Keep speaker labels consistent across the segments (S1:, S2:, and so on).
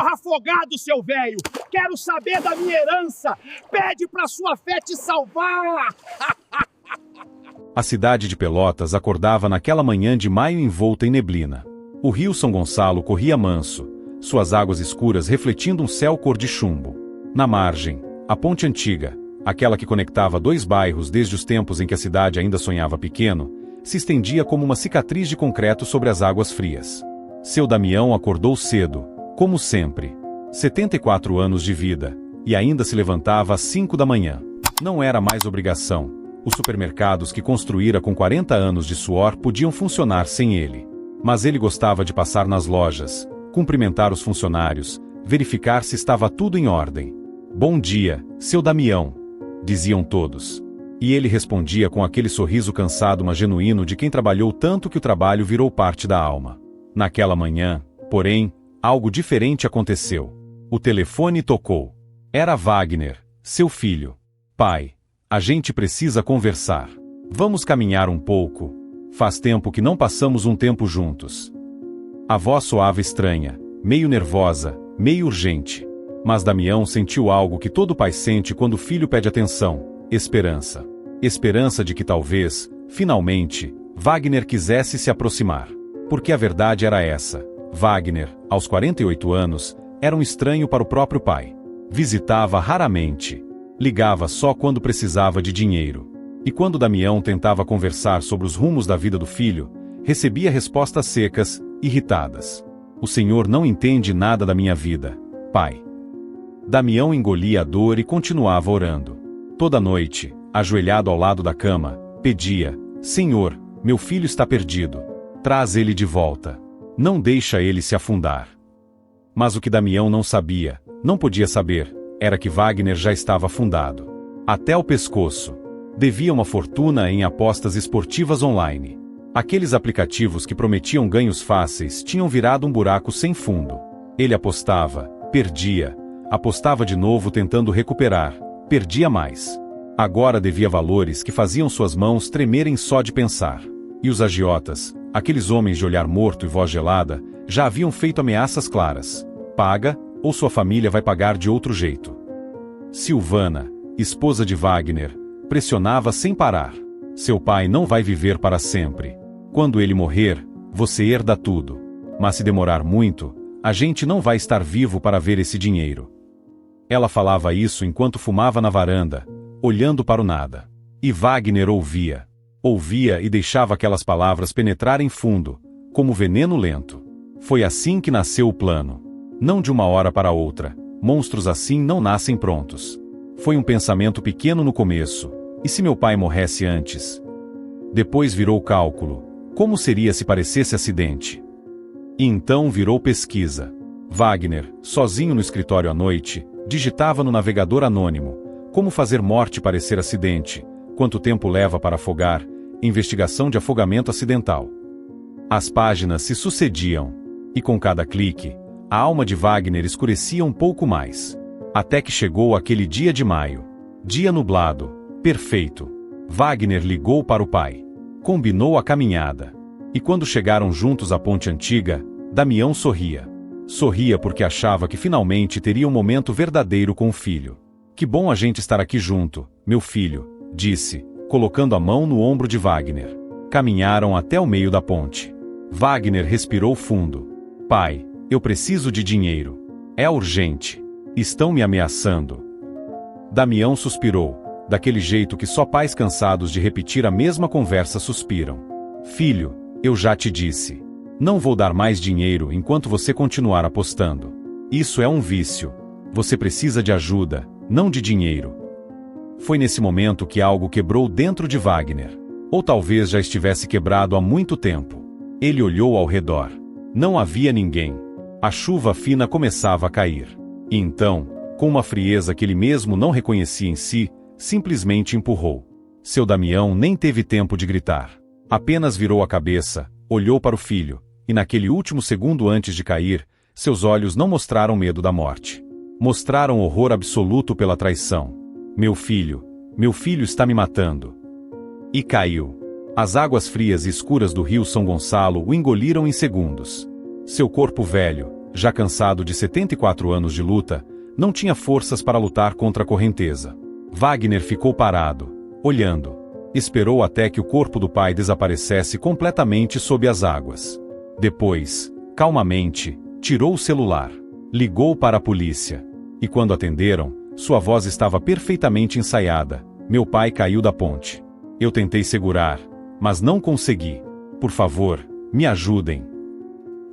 S1: Morra afogado, seu velho! Quero saber da minha herança! Pede pra sua fé te salvar!
S2: A cidade de Pelotas acordava naquela manhã de maio envolta em neblina. O rio São Gonçalo corria manso, suas águas escuras refletindo um céu cor de chumbo. Na margem, a ponte antiga, aquela que conectava dois bairros desde os tempos em que a cidade ainda sonhava pequeno, se estendia como uma cicatriz de concreto sobre as águas frias. Seu Damião acordou cedo, como sempre. 74 anos de vida, e ainda se levantava às 5 da manhã. Não era mais obrigação. Os supermercados que construíra com 40 anos de suor podiam funcionar sem ele. Mas ele gostava de passar nas lojas, cumprimentar os funcionários, verificar se estava tudo em ordem. Bom dia, seu Damião, diziam todos. E ele respondia com aquele sorriso cansado mas genuíno de quem trabalhou tanto que o trabalho virou parte da alma. Naquela manhã, porém, algo diferente aconteceu. O telefone tocou. Era Wagner, seu filho. Pai, a gente precisa conversar. Vamos caminhar um pouco. Faz tempo que não passamos um tempo juntos. A voz soava estranha, meio nervosa, meio urgente. Mas Damião sentiu algo que todo pai sente quando o filho pede atenção: esperança. Esperança de que talvez, finalmente, Wagner quisesse se aproximar. Porque a verdade era essa: Wagner, aos 48 anos, era um estranho para o próprio pai. Visitava raramente. Ligava só quando precisava de dinheiro. E quando Damião tentava conversar sobre os rumos da vida do filho, recebia respostas secas, irritadas. O Senhor não entende nada da minha vida, pai. Damião engolia a dor e continuava orando. Toda noite, ajoelhado ao lado da cama, pedia: Senhor, meu filho está perdido. Traz ele de volta. Não deixa ele se afundar. Mas o que Damião não sabia, não podia saber, era que Wagner já estava afundado. Até o pescoço. Devia uma fortuna em apostas esportivas online. Aqueles aplicativos que prometiam ganhos fáceis tinham virado um buraco sem fundo. Ele apostava, perdia, apostava de novo tentando recuperar, perdia mais. Agora devia valores que faziam suas mãos tremerem só de pensar. E os agiotas, aqueles homens de olhar morto e voz gelada, já haviam feito ameaças claras: paga, ou sua família vai pagar de outro jeito. Silvana, esposa de Wagner, pressionava sem parar: seu pai não vai viver para sempre. Quando ele morrer, você herda tudo. Mas se demorar muito, a gente não vai estar vivo para ver esse dinheiro. Ela falava isso enquanto fumava na varanda, olhando para o nada. E Wagner ouvia. Ouvia e deixava aquelas palavras penetrarem fundo, como veneno lento. Foi assim que nasceu o plano. Não de uma hora para outra. Monstros assim não nascem prontos. Foi um pensamento pequeno no começo. E se meu pai morresse antes? Depois virou cálculo. Como seria se parecesse acidente? E então virou pesquisa. Wagner, sozinho no escritório à noite, digitava no navegador anônimo: como fazer morte parecer acidente, quanto tempo leva para afogar, investigação de afogamento acidental. As páginas se sucediam. E com cada clique, a alma de Wagner escurecia um pouco mais. Até que chegou aquele dia de maio. Dia nublado, perfeito. Wagner ligou para o pai. Combinou a caminhada. E quando chegaram juntos à ponte antiga, Damião sorria. Sorria porque achava que finalmente teria um momento verdadeiro com o filho. Que bom a gente estar aqui junto, meu filho, disse, colocando a mão no ombro de Wagner. Caminharam até o meio da ponte. Wagner respirou fundo. Pai, eu preciso de dinheiro. É urgente. Estão me ameaçando. Damião suspirou, daquele jeito que só pais cansados de repetir a mesma conversa suspiram. Filho, eu já te disse. Não vou dar mais dinheiro enquanto você continuar apostando. Isso é um vício. Você precisa de ajuda, não de dinheiro. Foi nesse momento que algo quebrou dentro de Wagner. Ou talvez já estivesse quebrado há muito tempo. Ele olhou ao redor. Não havia ninguém. A chuva fina começava a cair. E então, com uma frieza que ele mesmo não reconhecia em si, simplesmente empurrou. Seu Damião nem teve tempo de gritar. Apenas virou a cabeça, olhou para o filho, e naquele último segundo antes de cair, seus olhos não mostraram medo da morte. Mostraram horror absoluto pela traição. Meu filho está me matando. E caiu. As águas frias e escuras do rio São Gonçalo o engoliram em segundos. Seu corpo velho, Já cansado de 74 anos de luta, não tinha forças para lutar contra a correnteza. Wagner ficou parado, olhando. Esperou até que o corpo do pai desaparecesse completamente sob as águas. Depois, calmamente, tirou o celular. Ligou para a polícia. E quando atenderam, sua voz estava perfeitamente ensaiada. Meu pai caiu da ponte. Eu tentei segurar, mas não consegui. Por favor, me ajudem.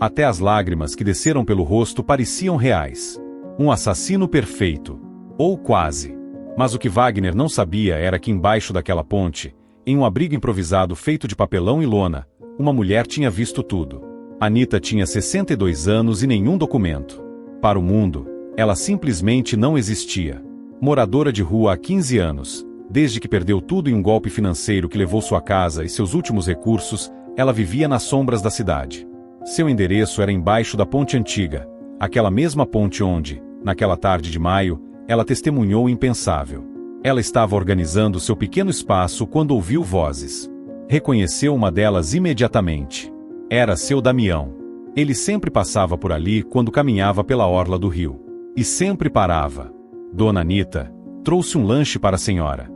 S2: Até as lágrimas que desceram pelo rosto pareciam reais. Um assassino perfeito. Ou quase. Mas o que Wagner não sabia era que embaixo daquela ponte, em um abrigo improvisado feito de papelão e lona, uma mulher tinha visto tudo. Anita tinha 62 anos e nenhum documento. Para o mundo, ela simplesmente não existia. Moradora de rua há 15 anos, desde que perdeu tudo em um golpe financeiro que levou sua casa e seus últimos recursos, ela vivia nas sombras da cidade. Seu endereço era embaixo da ponte antiga, aquela mesma ponte onde, naquela tarde de maio, ela testemunhou o impensável. Ela estava organizando seu pequeno espaço quando ouviu vozes. Reconheceu uma delas imediatamente. Era seu Damião. Ele sempre passava por ali quando caminhava pela orla do rio. E sempre parava. Dona Anita trouxe um lanche para a senhora.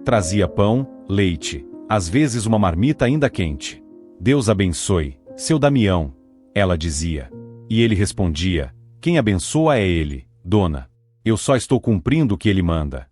S2: Trazia pão, leite, às vezes uma marmita ainda quente. Deus abençoe, seu Damião, ela dizia. E ele respondia, quem abençoa é ele, dona. Eu só estou cumprindo o que ele manda.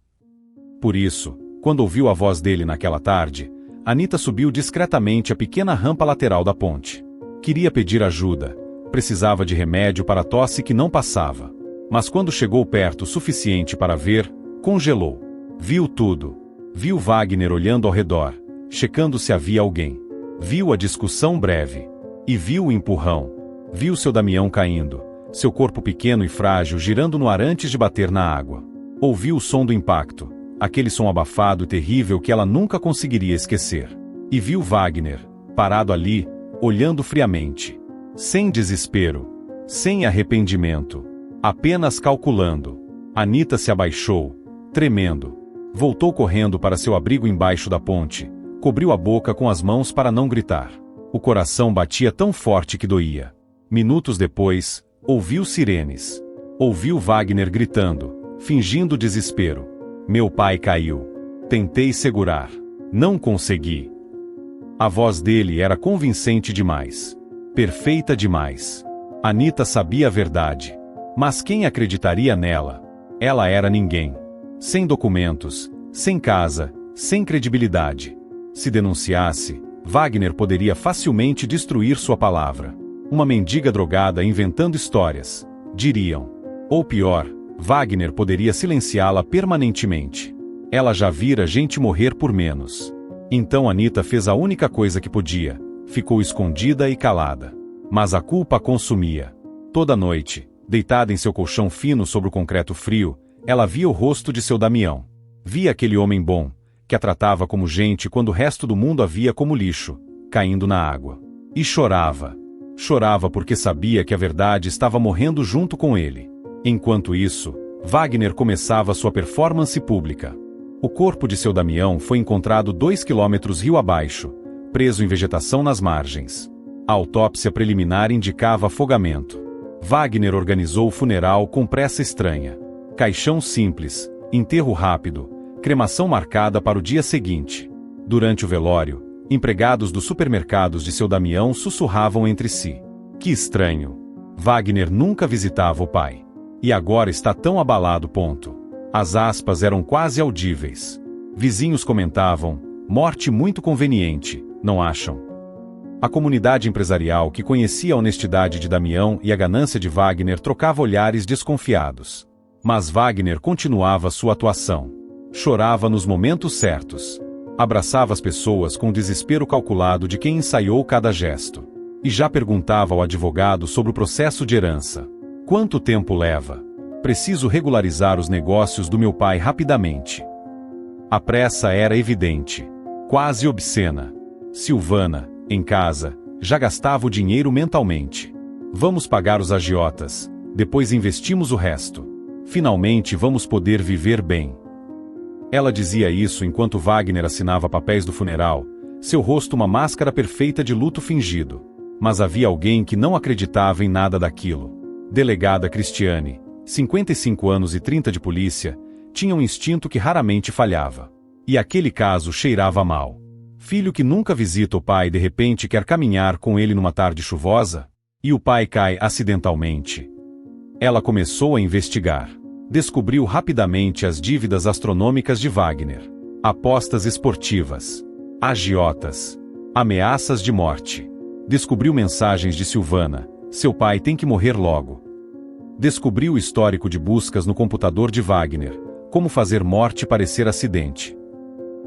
S2: Por isso, quando ouviu a voz dele naquela tarde, Anita subiu discretamente a pequena rampa lateral da ponte. Queria pedir ajuda. Precisava de remédio para a tosse que não passava. Mas quando chegou perto o suficiente para ver, congelou. Viu tudo. Viu Wagner olhando ao redor, checando se havia alguém. Viu a discussão breve. E viu o empurrão. Viu seu Damião caindo, seu corpo pequeno e frágil girando no ar antes de bater na água. Ouviu o som do impacto, aquele som abafado e terrível que ela nunca conseguiria esquecer. E viu Wagner, parado ali, olhando friamente. Sem desespero. Sem arrependimento. Apenas calculando. Anita se abaixou, tremendo. Voltou correndo para seu abrigo embaixo da ponte, cobriu a boca com as mãos para não gritar. O coração batia tão forte que doía. Minutos depois, ouviu sirenes. Ouviu Wagner gritando, fingindo desespero. Meu pai caiu. Tentei segurar. Não consegui. A voz dele era convincente demais. Perfeita demais. Anita sabia a verdade. Mas quem acreditaria nela? Ela era ninguém. Sem documentos, sem casa, sem credibilidade. Se denunciasse, Wagner poderia facilmente destruir sua palavra. Uma mendiga drogada inventando histórias, diriam. Ou pior, Wagner poderia silenciá-la permanentemente. Ela já vira gente morrer por menos. Então Anita fez a única coisa que podia, ficou escondida e calada. Mas a culpa a consumia. Toda noite, deitada em seu colchão fino sobre o concreto frio, ela via o rosto de seu Damião. Via aquele homem bom, que a tratava como gente quando o resto do mundo a via como lixo, caindo na água. E chorava. Chorava porque sabia que a verdade estava morrendo junto com ele. Enquanto isso, Wagner começava sua performance pública. O corpo de seu Damião foi encontrado 2 quilômetros rio abaixo, preso em vegetação nas margens. A autópsia preliminar indicava afogamento. Wagner organizou o funeral com pressa estranha. Caixão simples, enterro rápido, cremação marcada para o dia seguinte. Durante o velório, empregados dos supermercados de seu Damião sussurravam entre si. Que estranho. Wagner nunca visitava o pai. E agora está tão abalado. As aspas eram quase audíveis. Vizinhos comentavam, morte muito conveniente, não acham? A comunidade empresarial que conhecia a honestidade de Damião e a ganância de Wagner trocava olhares desconfiados. Mas Wagner continuava sua atuação. Chorava nos momentos certos. Abraçava as pessoas com o desespero calculado de quem ensaiou cada gesto. E já perguntava ao advogado sobre o processo de herança. Quanto tempo leva? Preciso regularizar os negócios do meu pai rapidamente. A pressa era evidente. Quase obscena. Silvana, em casa, já gastava o dinheiro mentalmente. Vamos pagar os agiotas, depois investimos o resto. Finalmente vamos poder viver bem. Ela dizia isso enquanto Wagner assinava papéis do funeral, seu rosto uma máscara perfeita de luto fingido. Mas havia alguém que não acreditava em nada daquilo. Delegada Cristiane, 55 anos e 30 de polícia, tinha um instinto que raramente falhava. E aquele caso cheirava mal. Filho que nunca visita o pai de repente quer caminhar com ele numa tarde chuvosa, e o pai cai acidentalmente. Ela começou a investigar. Descobriu rapidamente as dívidas astronômicas de Wagner. Apostas esportivas. Agiotas. Ameaças de morte. Descobriu mensagens de Silvana: seu pai tem que morrer logo. Descobriu o histórico de buscas no computador de Wagner, como fazer morte parecer acidente.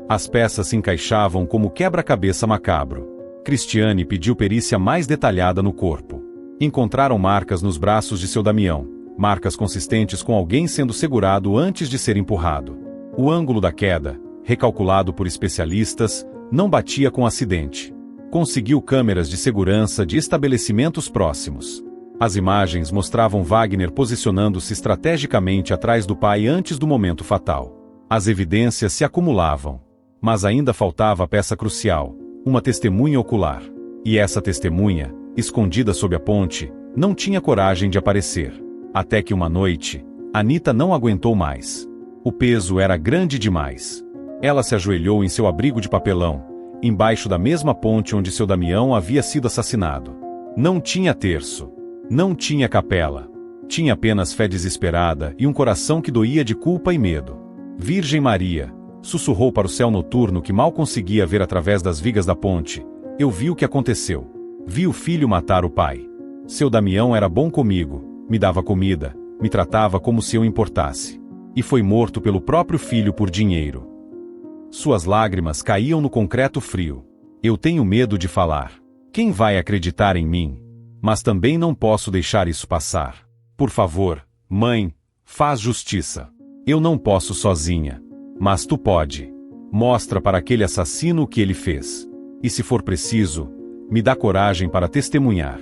S2: As peças se encaixavam como quebra-cabeça macabro. Cristiane pediu perícia mais detalhada no corpo. Encontraram marcas nos braços de seu Damião, marcas consistentes com alguém sendo segurado antes de ser empurrado. O ângulo da queda, recalculado por especialistas, não batia com o acidente. Conseguiu câmeras de segurança de estabelecimentos próximos. As imagens mostravam Wagner posicionando-se estrategicamente atrás do pai antes do momento fatal. As evidências se acumulavam. Mas ainda faltava a peça crucial, uma testemunha ocular. E essa testemunha, escondida sob a ponte, não tinha coragem de aparecer. Até que uma noite, Anita não aguentou mais. O peso era grande demais. Ela se ajoelhou em seu abrigo de papelão, embaixo da mesma ponte onde seu Damião havia sido assassinado. Não tinha terço. Não tinha capela. Tinha apenas fé desesperada e um coração que doía de culpa e medo. Virgem Maria, sussurrou para o céu noturno que mal conseguia ver através das vigas da ponte, eu vi o que aconteceu. Vi o filho matar o pai. Seu Damião era bom comigo, me dava comida, me tratava como se eu importasse. E foi morto pelo próprio filho por dinheiro. Suas lágrimas caíam no concreto frio. Eu tenho medo de falar. Quem vai acreditar em mim? Mas também não posso deixar isso passar. Por favor, mãe, faz justiça. Eu não posso sozinha. Mas tu pode. Mostra para aquele assassino o que ele fez. E se for preciso, me dá coragem para testemunhar.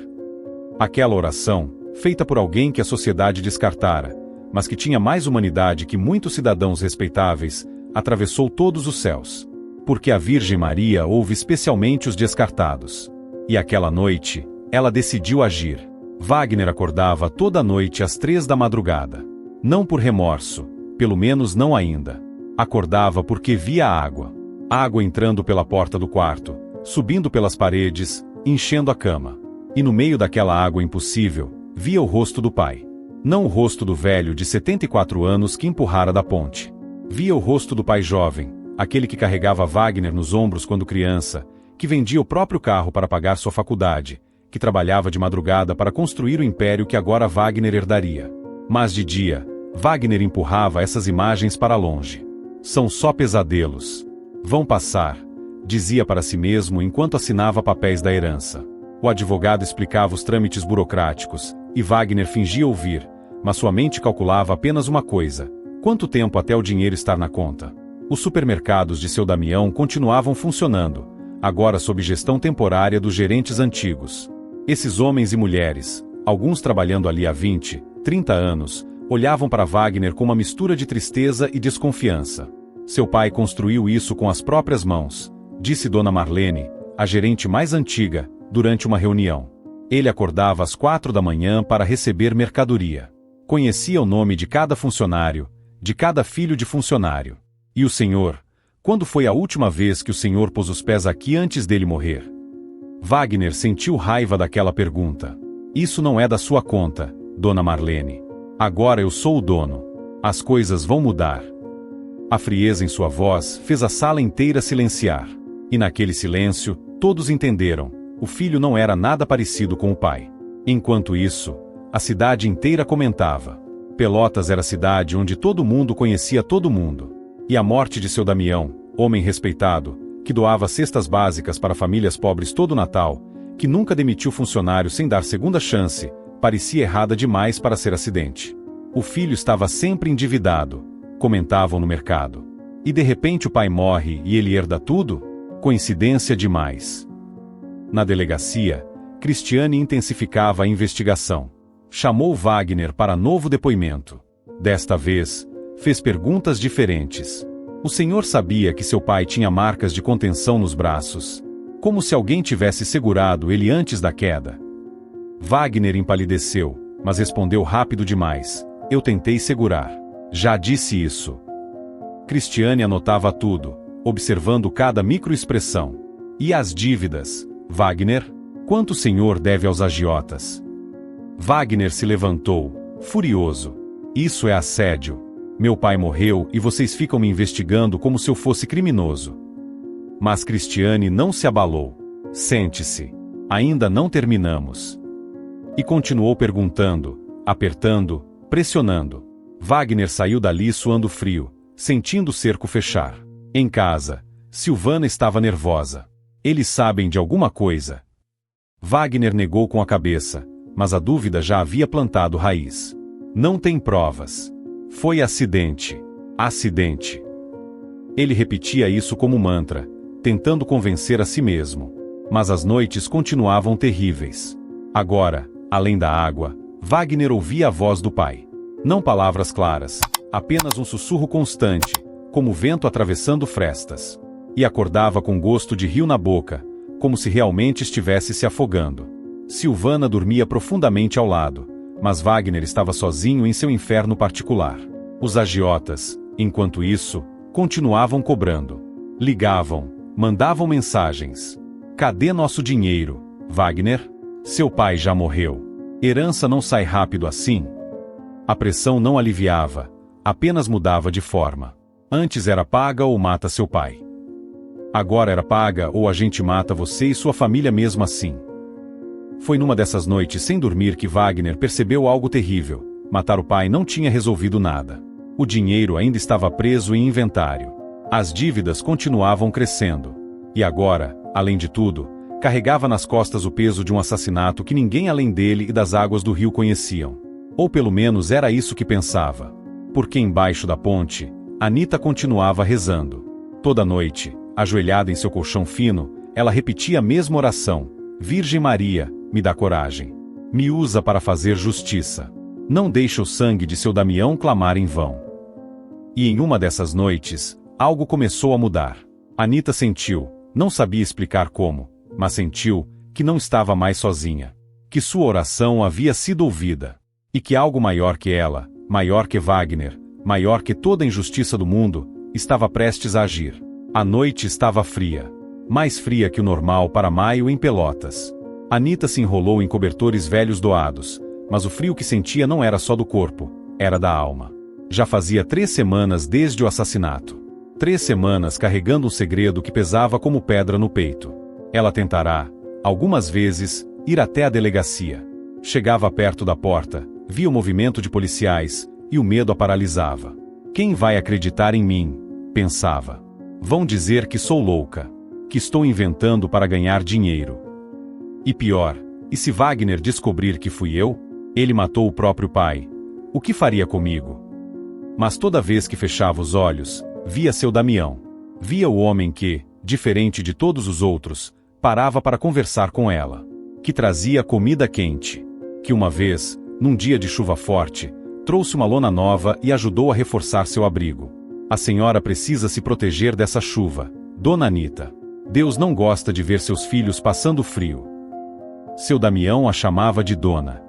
S2: Aquela oração, feita por alguém que a sociedade descartara, mas que tinha mais humanidade que muitos cidadãos respeitáveis, atravessou todos os céus. Porque a Virgem Maria ouve especialmente os descartados. E aquela noite, ela decidiu agir. Wagner acordava toda noite às 3 da madrugada. Não por remorso, pelo menos não ainda. Acordava porque via água. Água entrando pela porta do quarto, subindo pelas paredes, enchendo a cama. E no meio daquela água impossível, via o rosto do pai. Não o rosto do velho de 74 anos que empurrara da ponte. Via o rosto do pai jovem, aquele que carregava Wagner nos ombros quando criança, que vendia o próprio carro para pagar sua faculdade, que trabalhava de madrugada para construir o império que agora Wagner herdaria. Mas de dia, Wagner empurrava essas imagens para longe. São só pesadelos. Vão passar, dizia para si mesmo enquanto assinava papéis da herança. O advogado explicava os trâmites burocráticos, e Wagner fingia ouvir, mas sua mente calculava apenas uma coisa: quanto tempo até o dinheiro estar na conta? Os supermercados de seu Damião continuavam funcionando, agora sob gestão temporária dos gerentes antigos. Esses homens e mulheres, alguns trabalhando ali há 20, 30 anos, olhavam para Wagner com uma mistura de tristeza e desconfiança. Seu pai construiu isso com as próprias mãos, disse Dona Marlene, a gerente mais antiga, durante uma reunião. Ele acordava às 4 da manhã para receber mercadoria. Conhecia o nome de cada funcionário, de cada filho de funcionário. E o senhor? Quando foi a última vez que o senhor pôs os pés aqui antes dele morrer? Wagner sentiu raiva daquela pergunta. Isso não é da sua conta, Dona Marlene. Agora eu sou o dono. As coisas vão mudar. A frieza em sua voz fez a sala inteira silenciar. E naquele silêncio, todos entenderam. O filho não era nada parecido com o pai. Enquanto isso, a cidade inteira comentava. Pelotas era a cidade onde todo mundo conhecia todo mundo. E a morte de seu Damião, homem respeitado, que doava cestas básicas para famílias pobres todo Natal, que nunca demitiu funcionário sem dar segunda chance, parecia errada demais para ser acidente. O filho estava sempre endividado, comentavam no mercado. E de repente o pai morre e ele herda tudo? Coincidência demais. Na delegacia, Cristiane intensificava a investigação. Chamou Wagner para novo depoimento. Desta vez, fez perguntas diferentes. O senhor sabia que seu pai tinha marcas de contenção nos braços, como se alguém tivesse segurado ele antes da queda. Wagner empalideceu, mas respondeu rápido demais. Eu tentei segurar. Já disse isso. Cristiane anotava tudo, observando cada microexpressão. E as dívidas, Wagner? Quanto o senhor deve aos agiotas? Wagner se levantou, furioso. Isso é assédio. Meu pai morreu e vocês ficam me investigando como se eu fosse criminoso. Mas Cristiane não se abalou. Sente-se. Ainda não terminamos. E continuou perguntando, apertando, pressionando. Wagner saiu dali suando frio, sentindo o cerco fechar. Em casa, Silvana estava nervosa. Eles sabem de alguma coisa. Wagner negou com a cabeça, mas a dúvida já havia plantado raiz. Não tem provas. Foi acidente. Acidente. Ele repetia isso como mantra, tentando convencer a si mesmo. Mas as noites continuavam terríveis. Agora, além da água, Wagner ouvia a voz do pai. Não palavras claras, apenas um sussurro constante, como vento atravessando frestas. E acordava com gosto de rio na boca, como se realmente estivesse se afogando. Silvana dormia profundamente ao lado, mas Wagner estava sozinho em seu inferno particular. Os agiotas, enquanto isso, continuavam cobrando. Ligavam, mandavam mensagens. Cadê nosso dinheiro, Wagner? Seu pai já morreu. Herança não sai rápido assim. A pressão não aliviava, apenas mudava de forma. Antes era paga ou mata seu pai. Agora era paga ou a gente mata você e sua família mesmo assim. Foi numa dessas noites sem dormir que Wagner percebeu algo terrível. Matar o pai não tinha resolvido nada. O dinheiro ainda estava preso em inventário. As dívidas continuavam crescendo. E agora, além de tudo, carregava nas costas o peso de um assassinato que ninguém além dele e das águas do rio conheciam. Ou pelo menos era isso que pensava. Porque embaixo da ponte, Anita continuava rezando. Toda noite, ajoelhada em seu colchão fino, ela repetia a mesma oração. Virgem Maria, me dá coragem. Me usa para fazer justiça. Não deixa o sangue de seu Damião clamar em vão. E em uma dessas noites, algo começou a mudar. Anita sentiu, não sabia explicar como, mas sentiu que não estava mais sozinha. Que sua oração havia sido ouvida. E que algo maior que ela, maior que Wagner, maior que toda a injustiça do mundo, estava prestes a agir. A noite estava fria. Mais fria que o normal para maio em Pelotas. Anita se enrolou em cobertores velhos doados, mas o frio que sentia não era só do corpo, era da alma. Já fazia 3 semanas desde o assassinato. 3 semanas carregando um segredo que pesava como pedra no peito. Ela tentará, algumas vezes, ir até a delegacia. Chegava perto da porta, via o movimento de policiais, e o medo a paralisava. Quem vai acreditar em mim? Pensava. Vão dizer que sou louca. Que estou inventando para ganhar dinheiro. E pior, e se Wagner descobrir que fui eu? Ele matou o próprio pai. O que faria comigo? Mas toda vez que fechava os olhos, via seu Damião. Via o homem que, diferente de todos os outros, parava para conversar com ela. Que trazia comida quente. Que uma vez, num dia de chuva forte, trouxe uma lona nova e ajudou a reforçar seu abrigo. A senhora precisa se proteger dessa chuva, Dona Anita. Deus não gosta de ver seus filhos passando frio. Seu Damião a chamava de Dona.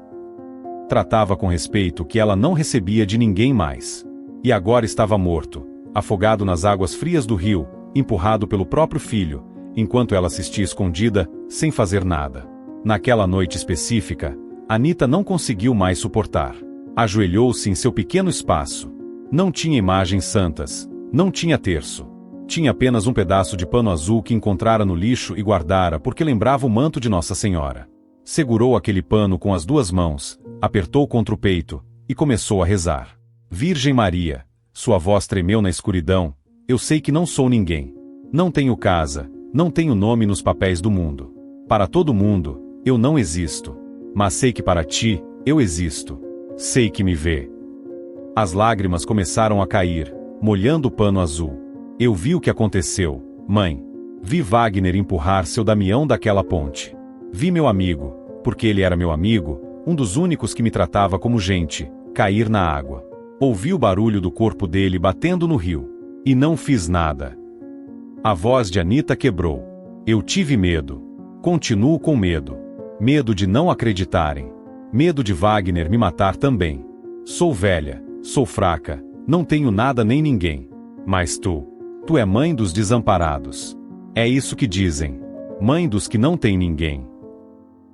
S2: Tratava com respeito que ela não recebia de ninguém mais. E agora estava morto, afogado nas águas frias do rio, empurrado pelo próprio filho, enquanto ela assistia escondida, sem fazer nada. Naquela noite específica, Anita não conseguiu mais suportar. Ajoelhou-se em seu pequeno espaço. Não tinha imagens santas, não tinha terço. Tinha apenas um pedaço de pano azul que encontrara no lixo e guardara porque lembrava o manto de Nossa Senhora. Segurou aquele pano com as 2 mãos, apertou contra o peito, e começou a rezar. Virgem Maria, sua voz tremeu na escuridão, eu sei que não sou ninguém. Não tenho casa, não tenho nome nos papéis do mundo. Para todo mundo, eu não existo. Mas sei que para ti, eu existo. Sei que me vê. As lágrimas começaram a cair, molhando o pano azul. Eu vi o que aconteceu, mãe. Vi Wagner empurrar seu Damião daquela ponte. Vi meu amigo, porque ele era meu amigo, um dos únicos que me tratava como gente, cair na água. Ouvi o barulho do corpo dele batendo no rio. E não fiz nada. A voz de Anita quebrou. Eu tive medo. Continuo com medo. Medo de não acreditarem. Medo de Wagner me matar também. Sou velha, sou fraca, não tenho nada nem ninguém. Mas tu é mãe dos desamparados. É isso que dizem. Mãe dos que não têm ninguém.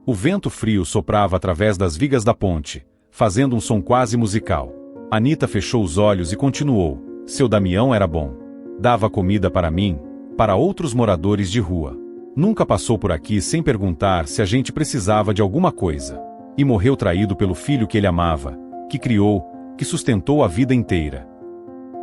S2: O vento frio soprava através das vigas da ponte, fazendo um som quase musical. Anita fechou os olhos e continuou. Seu Damião era bom. Dava comida para mim, para outros moradores de rua. Nunca passou por aqui sem perguntar se a gente precisava de alguma coisa. E morreu traído pelo filho que ele amava, que criou, que sustentou a vida inteira.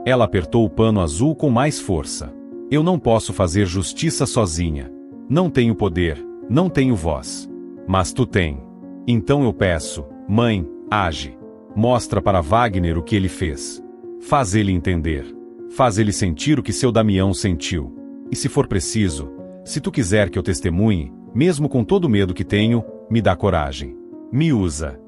S2: Ela apertou o pano azul com mais força. Eu não posso fazer justiça sozinha. Não tenho poder, não tenho voz. Mas tu tem. Então eu peço, mãe, age. Mostra para Wagner o que ele fez. Faz ele entender. Faz ele sentir o que seu Damião sentiu. E se for preciso, se tu quiser que eu testemunhe, mesmo com todo o medo que tenho, me dá coragem. Me usa.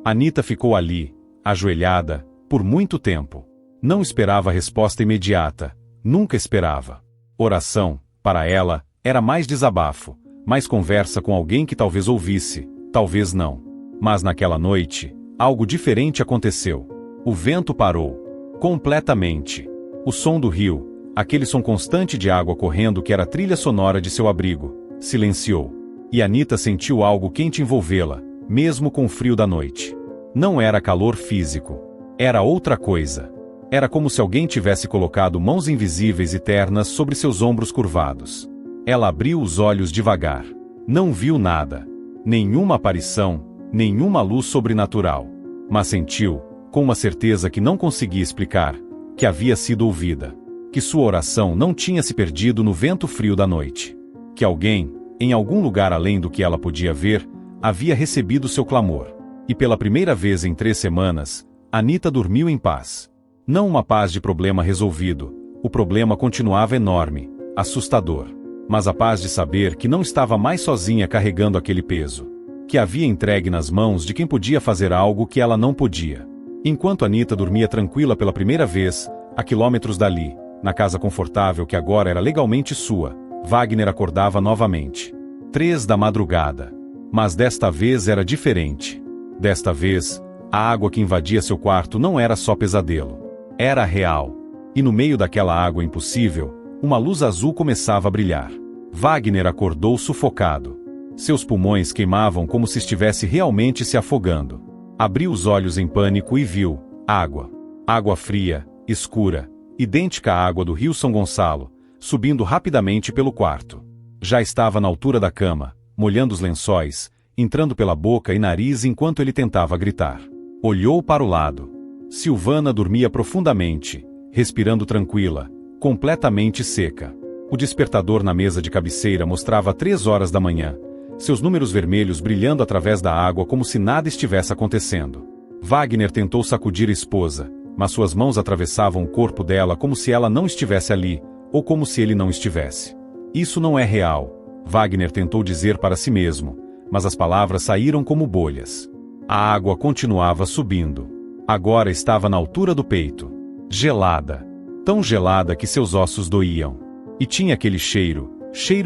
S2: Anita ficou ali, ajoelhada, por muito tempo. Não esperava a resposta imediata. Nunca esperava. Oração, para ela, era mais desabafo, mais conversa com alguém que talvez ouvisse, talvez não. Mas naquela noite, algo diferente aconteceu. O vento parou. Completamente. O som do rio, aquele som constante de água correndo que era a trilha sonora de seu abrigo, silenciou. E Anita sentiu algo quente envolvê-la, mesmo com o frio da noite. Não era calor físico. Era outra coisa. Era como se alguém tivesse colocado mãos invisíveis e ternas sobre seus ombros curvados. Ela abriu os olhos devagar. Não viu nada. Nenhuma aparição, nenhuma luz sobrenatural. Mas sentiu, com uma certeza que não conseguia explicar, que havia sido ouvida. Que sua oração não tinha se perdido no vento frio da noite. Que alguém, em algum lugar além do que ela podia ver, havia recebido seu clamor. E pela primeira vez em 3 semanas, Anita dormiu em paz. Não uma paz de problema resolvido. O problema continuava enorme, assustador. Mas a paz de saber que não estava mais sozinha carregando aquele peso. Que havia entregue nas mãos de quem podia fazer algo que ela não podia. Enquanto Anita dormia tranquila pela primeira vez, a quilômetros dali, na casa confortável que agora era legalmente sua, Wagner acordava novamente. 3 da madrugada. Mas desta vez era diferente. Desta vez, a água que invadia seu quarto não era só pesadelo. Era real. E no meio daquela água impossível, uma luz azul começava a brilhar. Wagner acordou sufocado. Seus pulmões queimavam como se estivesse realmente se afogando. Abriu os olhos em pânico e viu água. Água fria, escura, idêntica à água do rio São Gonçalo, subindo rapidamente pelo quarto. Já estava na altura da cama, molhando os lençóis, entrando pela boca e nariz enquanto ele tentava gritar. Olhou para o lado. Silvana dormia profundamente, respirando tranquila, completamente seca. O despertador na mesa de cabeceira mostrava 3 horas da manhã, seus números vermelhos brilhando através da água como se nada estivesse acontecendo. Wagner tentou sacudir a esposa, mas suas mãos atravessavam o corpo dela como se ela não estivesse ali, ou como se ele não estivesse. Isso não é real, Wagner tentou dizer para si mesmo, mas as palavras saíram como bolhas. A água continuava subindo. Agora estava na altura do peito. Gelada. Tão gelada que seus ossos doíam. E tinha aquele cheiro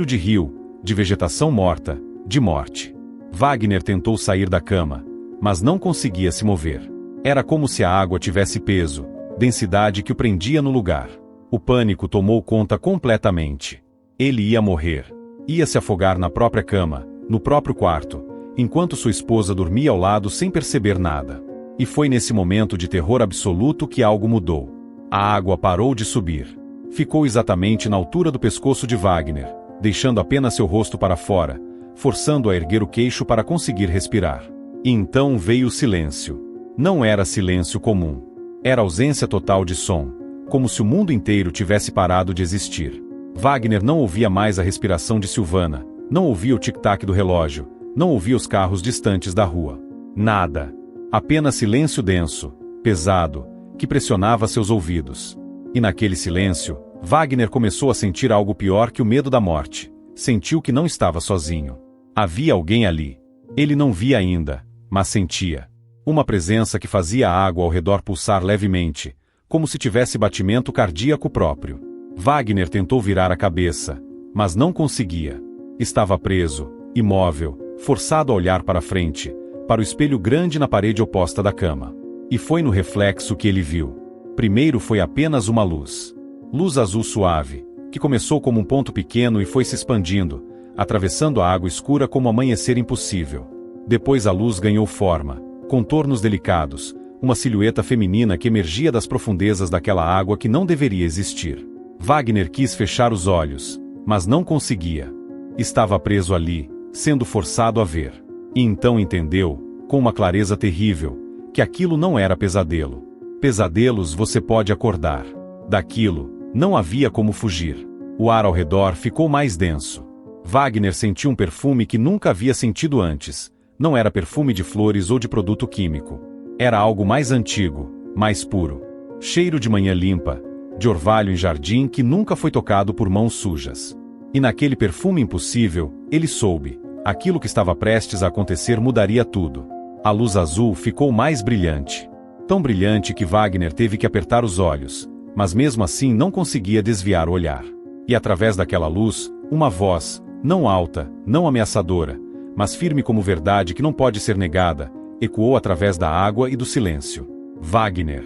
S2: de rio, de vegetação morta, de morte. Wagner tentou sair da cama, mas não conseguia se mover. Era como se a água tivesse peso, densidade que o prendia no lugar. O pânico tomou conta completamente. Ele ia morrer. Ia se afogar na própria cama, no próprio quarto, enquanto sua esposa dormia ao lado sem perceber nada. E foi nesse momento de terror absoluto que algo mudou. A água parou de subir. Ficou exatamente na altura do pescoço de Wagner, deixando apenas seu rosto para fora, forçando-o a erguer o queixo para conseguir respirar. E então veio o silêncio. Não era silêncio comum. Era ausência total de som, como se o mundo inteiro tivesse parado de existir. Wagner não ouvia mais a respiração de Silvana, não ouvia o tic-tac do relógio, não ouvia os carros distantes da rua. Nada. Apenas silêncio denso, pesado, que pressionava seus ouvidos. E naquele silêncio, Wagner começou a sentir algo pior que o medo da morte. Sentiu que não estava sozinho. Havia alguém ali. Ele não via ainda, mas sentia. Uma presença que fazia a água ao redor pulsar levemente, como se tivesse batimento cardíaco próprio. Wagner tentou virar a cabeça, mas não conseguia. Estava preso, imóvel, forçado a olhar para frente, para o espelho grande na parede oposta da cama. E foi no reflexo que ele viu. Primeiro foi apenas uma luz. Luz azul suave, que começou como um ponto pequeno e foi se expandindo, atravessando a água escura como amanhecer impossível. Depois a luz ganhou forma, contornos delicados, uma silhueta feminina que emergia das profundezas daquela água que não deveria existir. Wagner quis fechar os olhos, mas não conseguia. Estava preso ali, sendo forçado a ver. E então entendeu, com uma clareza terrível, que aquilo não era pesadelo. Pesadelos você pode acordar. Daquilo, não havia como fugir. O ar ao redor ficou mais denso. Wagner sentiu um perfume que nunca havia sentido antes. Não era perfume de flores ou de produto químico. Era algo mais antigo, mais puro. Cheiro de manhã limpa, de orvalho em jardim que nunca foi tocado por mãos sujas. E naquele perfume impossível, ele soube. Aquilo que estava prestes a acontecer mudaria tudo. A luz azul ficou mais brilhante. Tão brilhante que Wagner teve que apertar os olhos, mas mesmo assim não conseguia desviar o olhar. E através daquela luz, uma voz, não alta, não ameaçadora, mas firme como verdade que não pode ser negada, ecoou através da água e do silêncio. Wagner.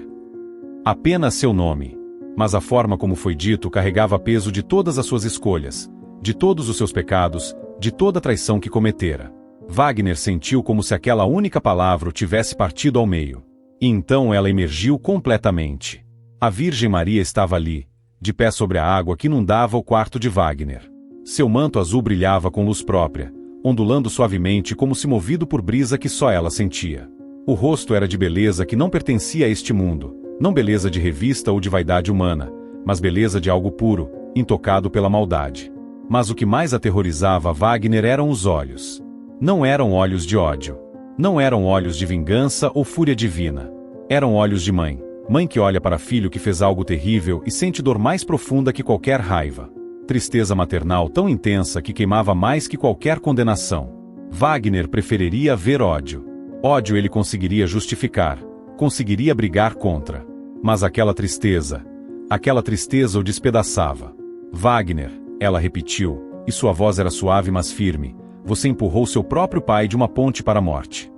S2: Apenas seu nome. Mas a forma como foi dito carregava peso de todas as suas escolhas, de todos os seus pecados, de toda a traição que cometera. Wagner sentiu como se aquela única palavra o tivesse partido ao meio. E então ela emergiu completamente. A Virgem Maria estava ali, de pé sobre a água que inundava o quarto de Wagner. Seu manto azul brilhava com luz própria, ondulando suavemente como se movido por brisa que só ela sentia. O rosto era de beleza que não pertencia a este mundo, não beleza de revista ou de vaidade humana, mas beleza de algo puro, intocado pela maldade. Mas o que mais aterrorizava Wagner eram os olhos. Não eram olhos de ódio. Não eram olhos de vingança ou fúria divina. Eram olhos de mãe. Mãe que olha para filho que fez algo terrível e sente dor mais profunda que qualquer raiva. Tristeza maternal tão intensa que queimava mais que qualquer condenação. Wagner preferiria ver ódio. Ódio ele conseguiria justificar, conseguiria brigar contra. Mas aquela tristeza o despedaçava. Wagner, ela repetiu, e sua voz era suave mas firme, você empurrou seu próprio pai de uma ponte para a morte.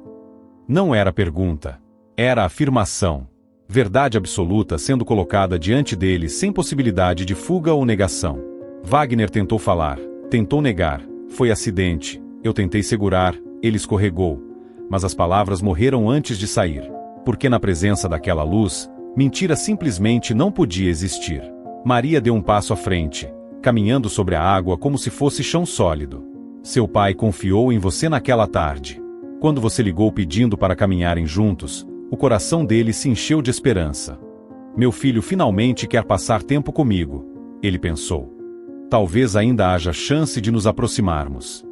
S2: Não era pergunta. Era afirmação. Verdade absoluta sendo colocada diante dele sem possibilidade de fuga ou negação. Wagner tentou falar, tentou negar, foi acidente, eu tentei segurar, ele escorregou. Mas as palavras morreram antes de sair. Porque na presença daquela luz, mentira simplesmente não podia existir. Maria deu um passo à frente, caminhando sobre a água como se fosse chão sólido. Seu pai confiou em você naquela tarde. Quando você ligou pedindo para caminharem juntos, o coração dele se encheu de esperança. Meu filho finalmente quer passar tempo comigo, ele pensou. Talvez ainda haja chance de nos aproximarmos.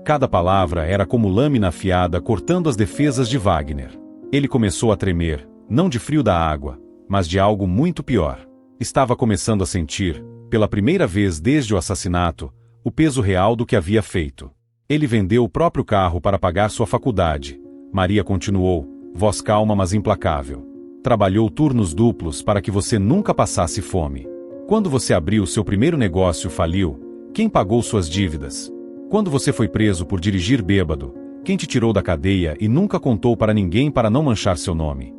S2: Cada palavra era como lâmina afiada cortando as defesas de Wagner. Ele começou a tremer, não de frio da água, mas de algo muito pior. Estava começando a sentir, pela primeira vez desde o assassinato, o peso real do que havia feito. Ele vendeu o próprio carro para pagar sua faculdade. Maria continuou, voz calma mas implacável. Trabalhou turnos duplos para que você nunca passasse fome. Quando você abriu seu primeiro negócio faliu, quem pagou suas dívidas? Quando você foi preso por dirigir bêbado, quem te tirou da cadeia e nunca contou para ninguém para não manchar seu nome?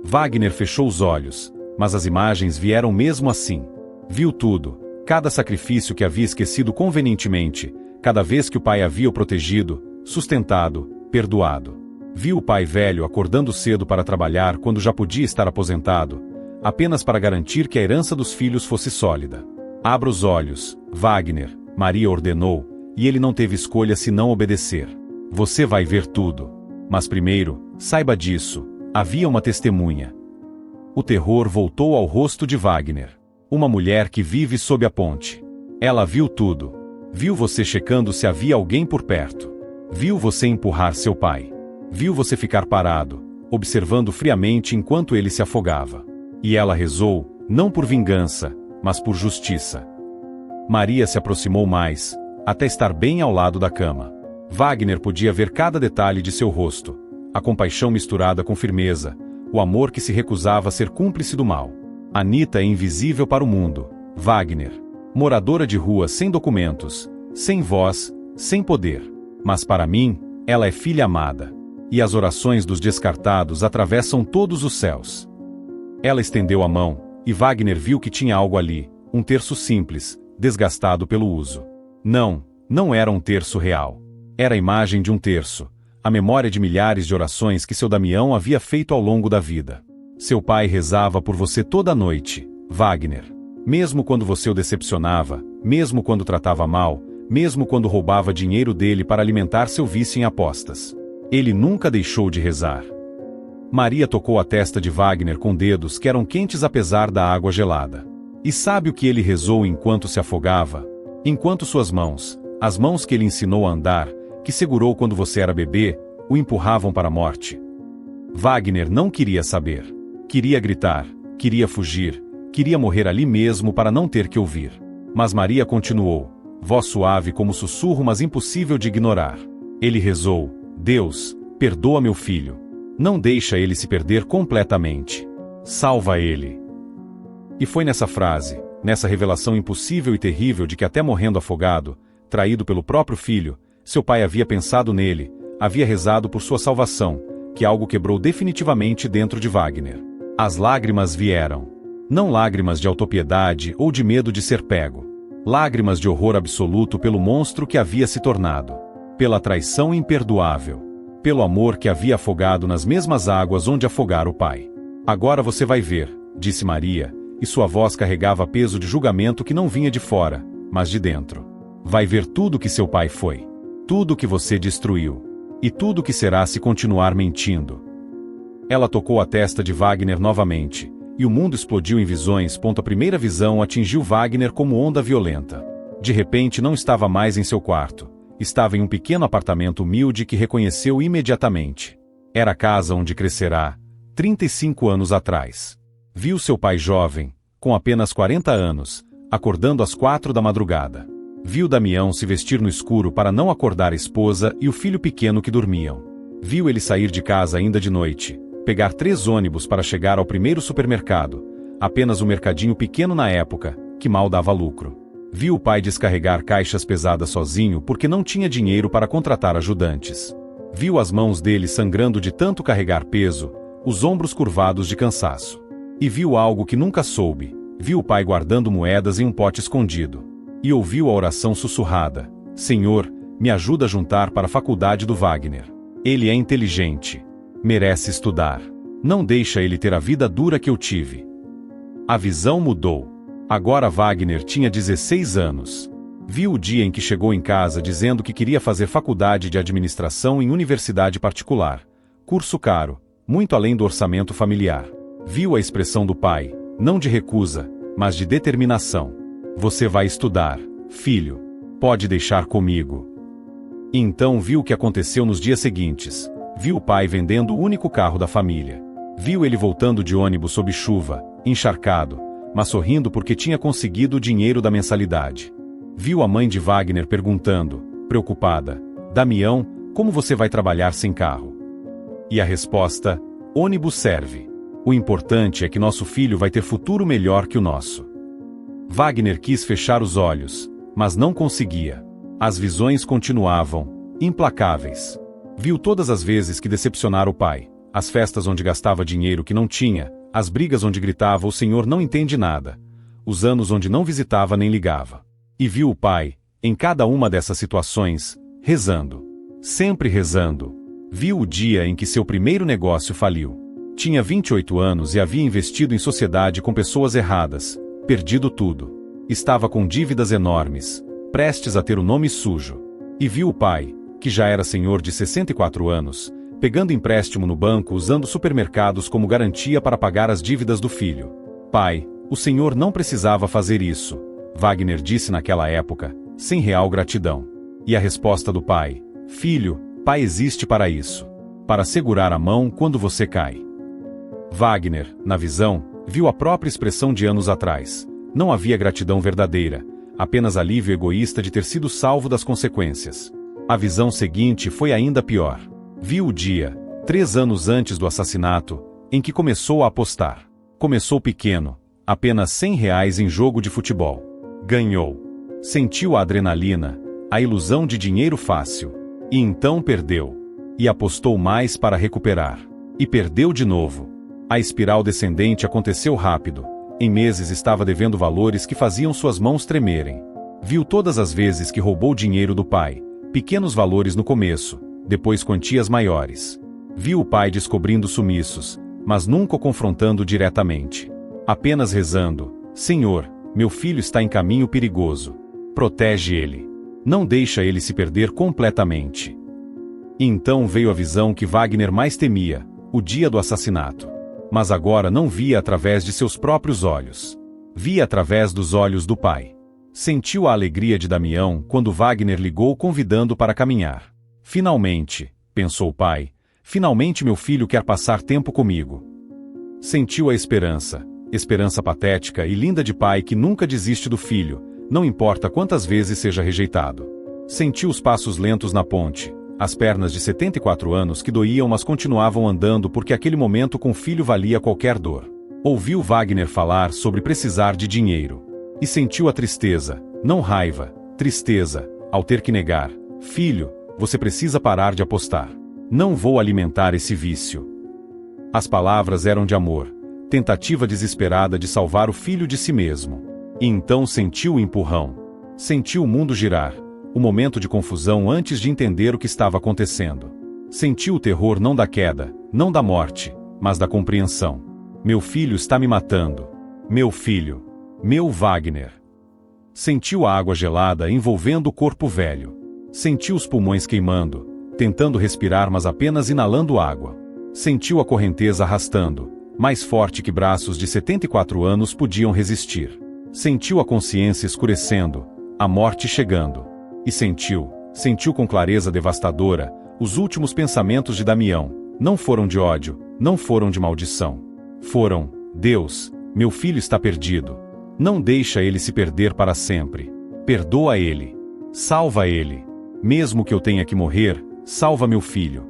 S2: Wagner fechou os olhos, mas as imagens vieram mesmo assim. Viu tudo, cada sacrifício que havia esquecido convenientemente, cada vez que o pai havia o protegido, sustentado, perdoado. Viu o pai velho acordando cedo para trabalhar quando já podia estar aposentado, apenas para garantir que a herança dos filhos fosse sólida. Abra os olhos, Wagner, Maria ordenou, e ele não teve escolha senão obedecer. Você vai ver tudo. Mas primeiro, saiba disso, havia uma testemunha. O terror voltou ao rosto de Wagner. Uma mulher que vive sob a ponte. Ela viu tudo. Viu você checando se havia alguém por perto. Viu você empurrar seu pai. Viu você ficar parado, observando friamente enquanto ele se afogava. E ela rezou, não por vingança, mas por justiça. Maria se aproximou mais, até estar bem ao lado da cama. Wagner podia ver cada detalhe de seu rosto, a compaixão misturada com firmeza, o amor que se recusava a ser cúmplice do mal. Anita é invisível para o mundo. Wagner, moradora de rua sem documentos, sem voz, sem poder. Mas para mim, ela é filha amada. e as orações dos descartados atravessam todos os céus. Ela estendeu a mão, e Wagner viu que tinha algo ali, um terço simples, desgastado pelo uso. Não era um terço real. Era a imagem de um terço, a memória de milhares de orações que seu Damião havia feito ao longo da vida. Seu pai rezava por você toda a noite, Wagner. Mesmo quando você o decepcionava, mesmo quando tratava mal, mesmo quando roubava dinheiro dele para alimentar seu vício em apostas. Ele nunca deixou de rezar. Maria tocou a testa de Wagner com dedos que eram quentes apesar da água gelada. E sabe o que ele rezou enquanto se afogava? Enquanto suas mãos, as mãos que ele ensinou a andar, que segurou quando você era bebê, o empurravam para a morte. Wagner não queria saber. Queria gritar, queria fugir, queria morrer ali mesmo para não ter que ouvir. Mas Maria continuou, voz suave como sussurro mas impossível de ignorar. Ele rezou, Deus, perdoa meu filho. Não deixa ele se perder completamente. Salva ele. E foi nessa frase, nessa revelação impossível e terrível de que até morrendo afogado, traído pelo próprio filho, seu pai havia pensado nele, havia rezado por sua salvação, que algo quebrou definitivamente dentro de Wagner. As lágrimas vieram. Não lágrimas de autopiedade ou de medo de ser pego. Lágrimas de horror absoluto pelo monstro que havia se tornado. Pela traição imperdoável. Pelo amor que havia afogado nas mesmas águas onde afogara o pai. Agora você vai ver, disse Maria, e sua voz carregava peso de julgamento que não vinha de fora, mas de dentro. Vai ver tudo que seu pai foi. Tudo que você destruiu. E tudo que será se continuar mentindo. Ela tocou a testa de Wagner novamente, e o mundo explodiu em visões. A primeira visão atingiu Wagner como onda violenta. De repente não estava mais em seu quarto. Estava em um pequeno apartamento humilde que reconheceu imediatamente. Era a casa onde crescerá, 35 anos atrás. Viu seu pai jovem, com apenas 40 anos, acordando às 4 da madrugada. Viu Damião se vestir no escuro para não acordar a esposa e o filho pequeno que dormiam. Viu ele sair de casa ainda de noite, pegar 3 ônibus para chegar ao primeiro supermercado, apenas um mercadinho pequeno na época, que mal dava lucro. Viu o pai descarregar caixas pesadas sozinho porque não tinha dinheiro para contratar ajudantes. Viu as mãos dele sangrando de tanto carregar peso, os ombros curvados de cansaço. E viu algo que nunca soube, viu o pai guardando moedas em um pote escondido. E ouviu a oração sussurrada, Senhor, me ajuda a juntar para a faculdade do Wagner. Ele é inteligente. Merece estudar. Não deixa ele ter a vida dura que eu tive. A visão mudou. Agora Wagner tinha 16 anos. Viu o dia em que chegou em casa dizendo que queria fazer faculdade de administração em universidade particular. Curso caro, muito além do orçamento familiar. Viu a expressão do pai, não de recusa, mas de determinação. Você vai estudar, filho. Pode deixar comigo. E então viu o que aconteceu nos dias seguintes. Viu o pai vendendo o único carro da família. Viu ele voltando de ônibus sob chuva, encharcado, mas sorrindo porque tinha conseguido o dinheiro da mensalidade. Viu a mãe de Wagner perguntando, preocupada, Damião, como você vai trabalhar sem carro? E a resposta, ônibus serve. O importante é que nosso filho vai ter futuro melhor que o nosso. Wagner quis fechar os olhos, mas não conseguia. As visões continuavam, implacáveis. Viu todas as vezes que decepcionara o pai, as festas onde gastava dinheiro que não tinha, as brigas onde gritava o Senhor não entende nada, os anos onde não visitava nem ligava. E viu o pai, em cada uma dessas situações, rezando. Sempre rezando. Viu o dia em que seu primeiro negócio faliu. Tinha 28 anos e havia investido em sociedade com pessoas erradas, perdido tudo. Estava com dívidas enormes, prestes a ter o nome sujo. E viu o pai, que já era senhor de 64 anos, pegando empréstimo no banco usando supermercados como garantia para pagar as dívidas do filho. Pai, o senhor não precisava fazer isso, Wagner disse naquela época, sem real gratidão. E a resposta do pai, filho, pai existe para isso. Para segurar a mão quando você cai. Wagner, na visão, viu a própria expressão de anos atrás. Não havia gratidão verdadeira, apenas alívio egoísta de ter sido salvo das consequências. A visão seguinte foi ainda pior. Viu o dia, 3 anos antes do assassinato, em que começou a apostar. Começou pequeno, apenas R$100 em jogo de futebol. Ganhou. Sentiu a adrenalina, a ilusão de dinheiro fácil. E então perdeu. E apostou mais para recuperar. E perdeu de novo. A espiral descendente aconteceu rápido. Em meses estava devendo valores que faziam suas mãos tremerem. Viu todas as vezes que roubou dinheiro do pai. Pequenos valores no começo, depois quantias maiores. Viu o pai descobrindo sumiços, mas nunca o confrontando diretamente. Apenas rezando: Senhor, meu filho está em caminho perigoso. Protege ele. Não deixa ele se perder completamente. E então veio a visão que Wagner mais temia, o dia do assassinato. Mas agora não via através de seus próprios olhos. Via através dos olhos do pai. Sentiu a alegria de Damião quando Wagner ligou convidando para caminhar. Finalmente, pensou o pai, finalmente meu filho quer passar tempo comigo. Sentiu a esperança patética e linda de pai que nunca desiste do filho, não importa quantas vezes seja rejeitado. Sentiu os passos lentos na ponte, as pernas de 74 anos que doíam mas continuavam andando porque aquele momento com o filho valia qualquer dor. Ouviu Wagner falar sobre precisar de dinheiro. E sentiu a tristeza, não raiva, tristeza, ao ter que negar: filho, você precisa parar de apostar. Não vou alimentar esse vício. As palavras eram de amor, tentativa desesperada de salvar o filho de si mesmo. E então sentiu o empurrão. Sentiu o mundo girar, o momento de confusão antes de entender o que estava acontecendo. Sentiu o terror não da queda, não da morte, mas da compreensão. Meu filho está me matando. Meu filho. Meu Wagner. Sentiu a água gelada envolvendo o corpo velho. Sentiu os pulmões queimando, tentando respirar mas apenas inalando água. Sentiu a correnteza arrastando, mais forte que braços de 74 anos podiam resistir. Sentiu a consciência escurecendo, a morte chegando. E sentiu com clareza devastadora, os últimos pensamentos de Damião. Não foram de ódio, não foram de maldição. Foram: Deus, meu filho está perdido. Não deixa ele se perder para sempre. Perdoa ele. Salva ele. Mesmo que eu tenha que morrer, salva meu filho.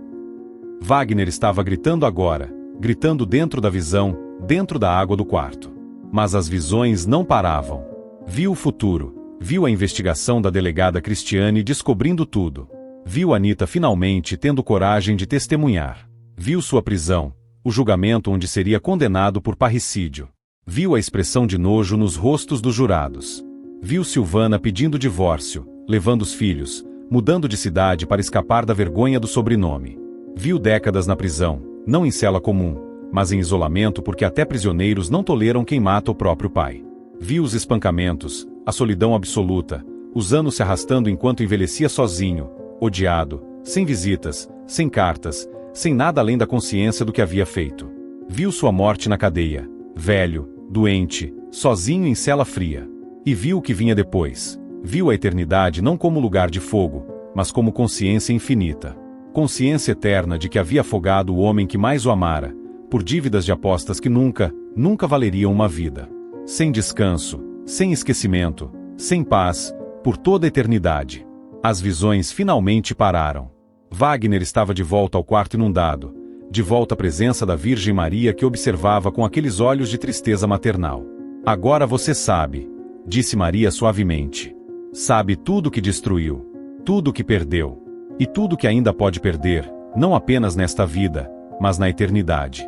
S2: Wagner estava gritando agora, gritando dentro da visão, dentro da água do quarto. Mas as visões não paravam. Viu o futuro, viu a investigação da delegada Cristiane descobrindo tudo. Viu Anita finalmente tendo coragem de testemunhar. Viu sua prisão, o julgamento onde seria condenado por parricídio. Viu a expressão de nojo nos rostos dos jurados. Viu Silvana pedindo divórcio, levando os filhos, mudando de cidade para escapar da vergonha do sobrenome. Viu décadas na prisão, não em cela comum, mas em isolamento porque até prisioneiros não toleram quem mata o próprio pai. Viu os espancamentos, a solidão absoluta, os anos se arrastando enquanto envelhecia sozinho, odiado, sem visitas, sem cartas, sem nada além da consciência do que havia feito. Viu sua morte na cadeia, velho, doente, sozinho em cela fria. E viu o que vinha depois. Viu a eternidade não como lugar de fogo, mas como consciência infinita. Consciência eterna de que havia afogado o homem que mais o amara, por dívidas de apostas que nunca valeriam uma vida. Sem descanso, sem esquecimento, sem paz, por toda a eternidade. As visões finalmente pararam. Wagner estava de volta ao quarto inundado, de volta à presença da Virgem Maria que observava com aqueles olhos de tristeza maternal. Agora você sabe, disse Maria suavemente. Sabe tudo o que destruiu, tudo o que perdeu, e tudo o que ainda pode perder, não apenas nesta vida, mas na eternidade.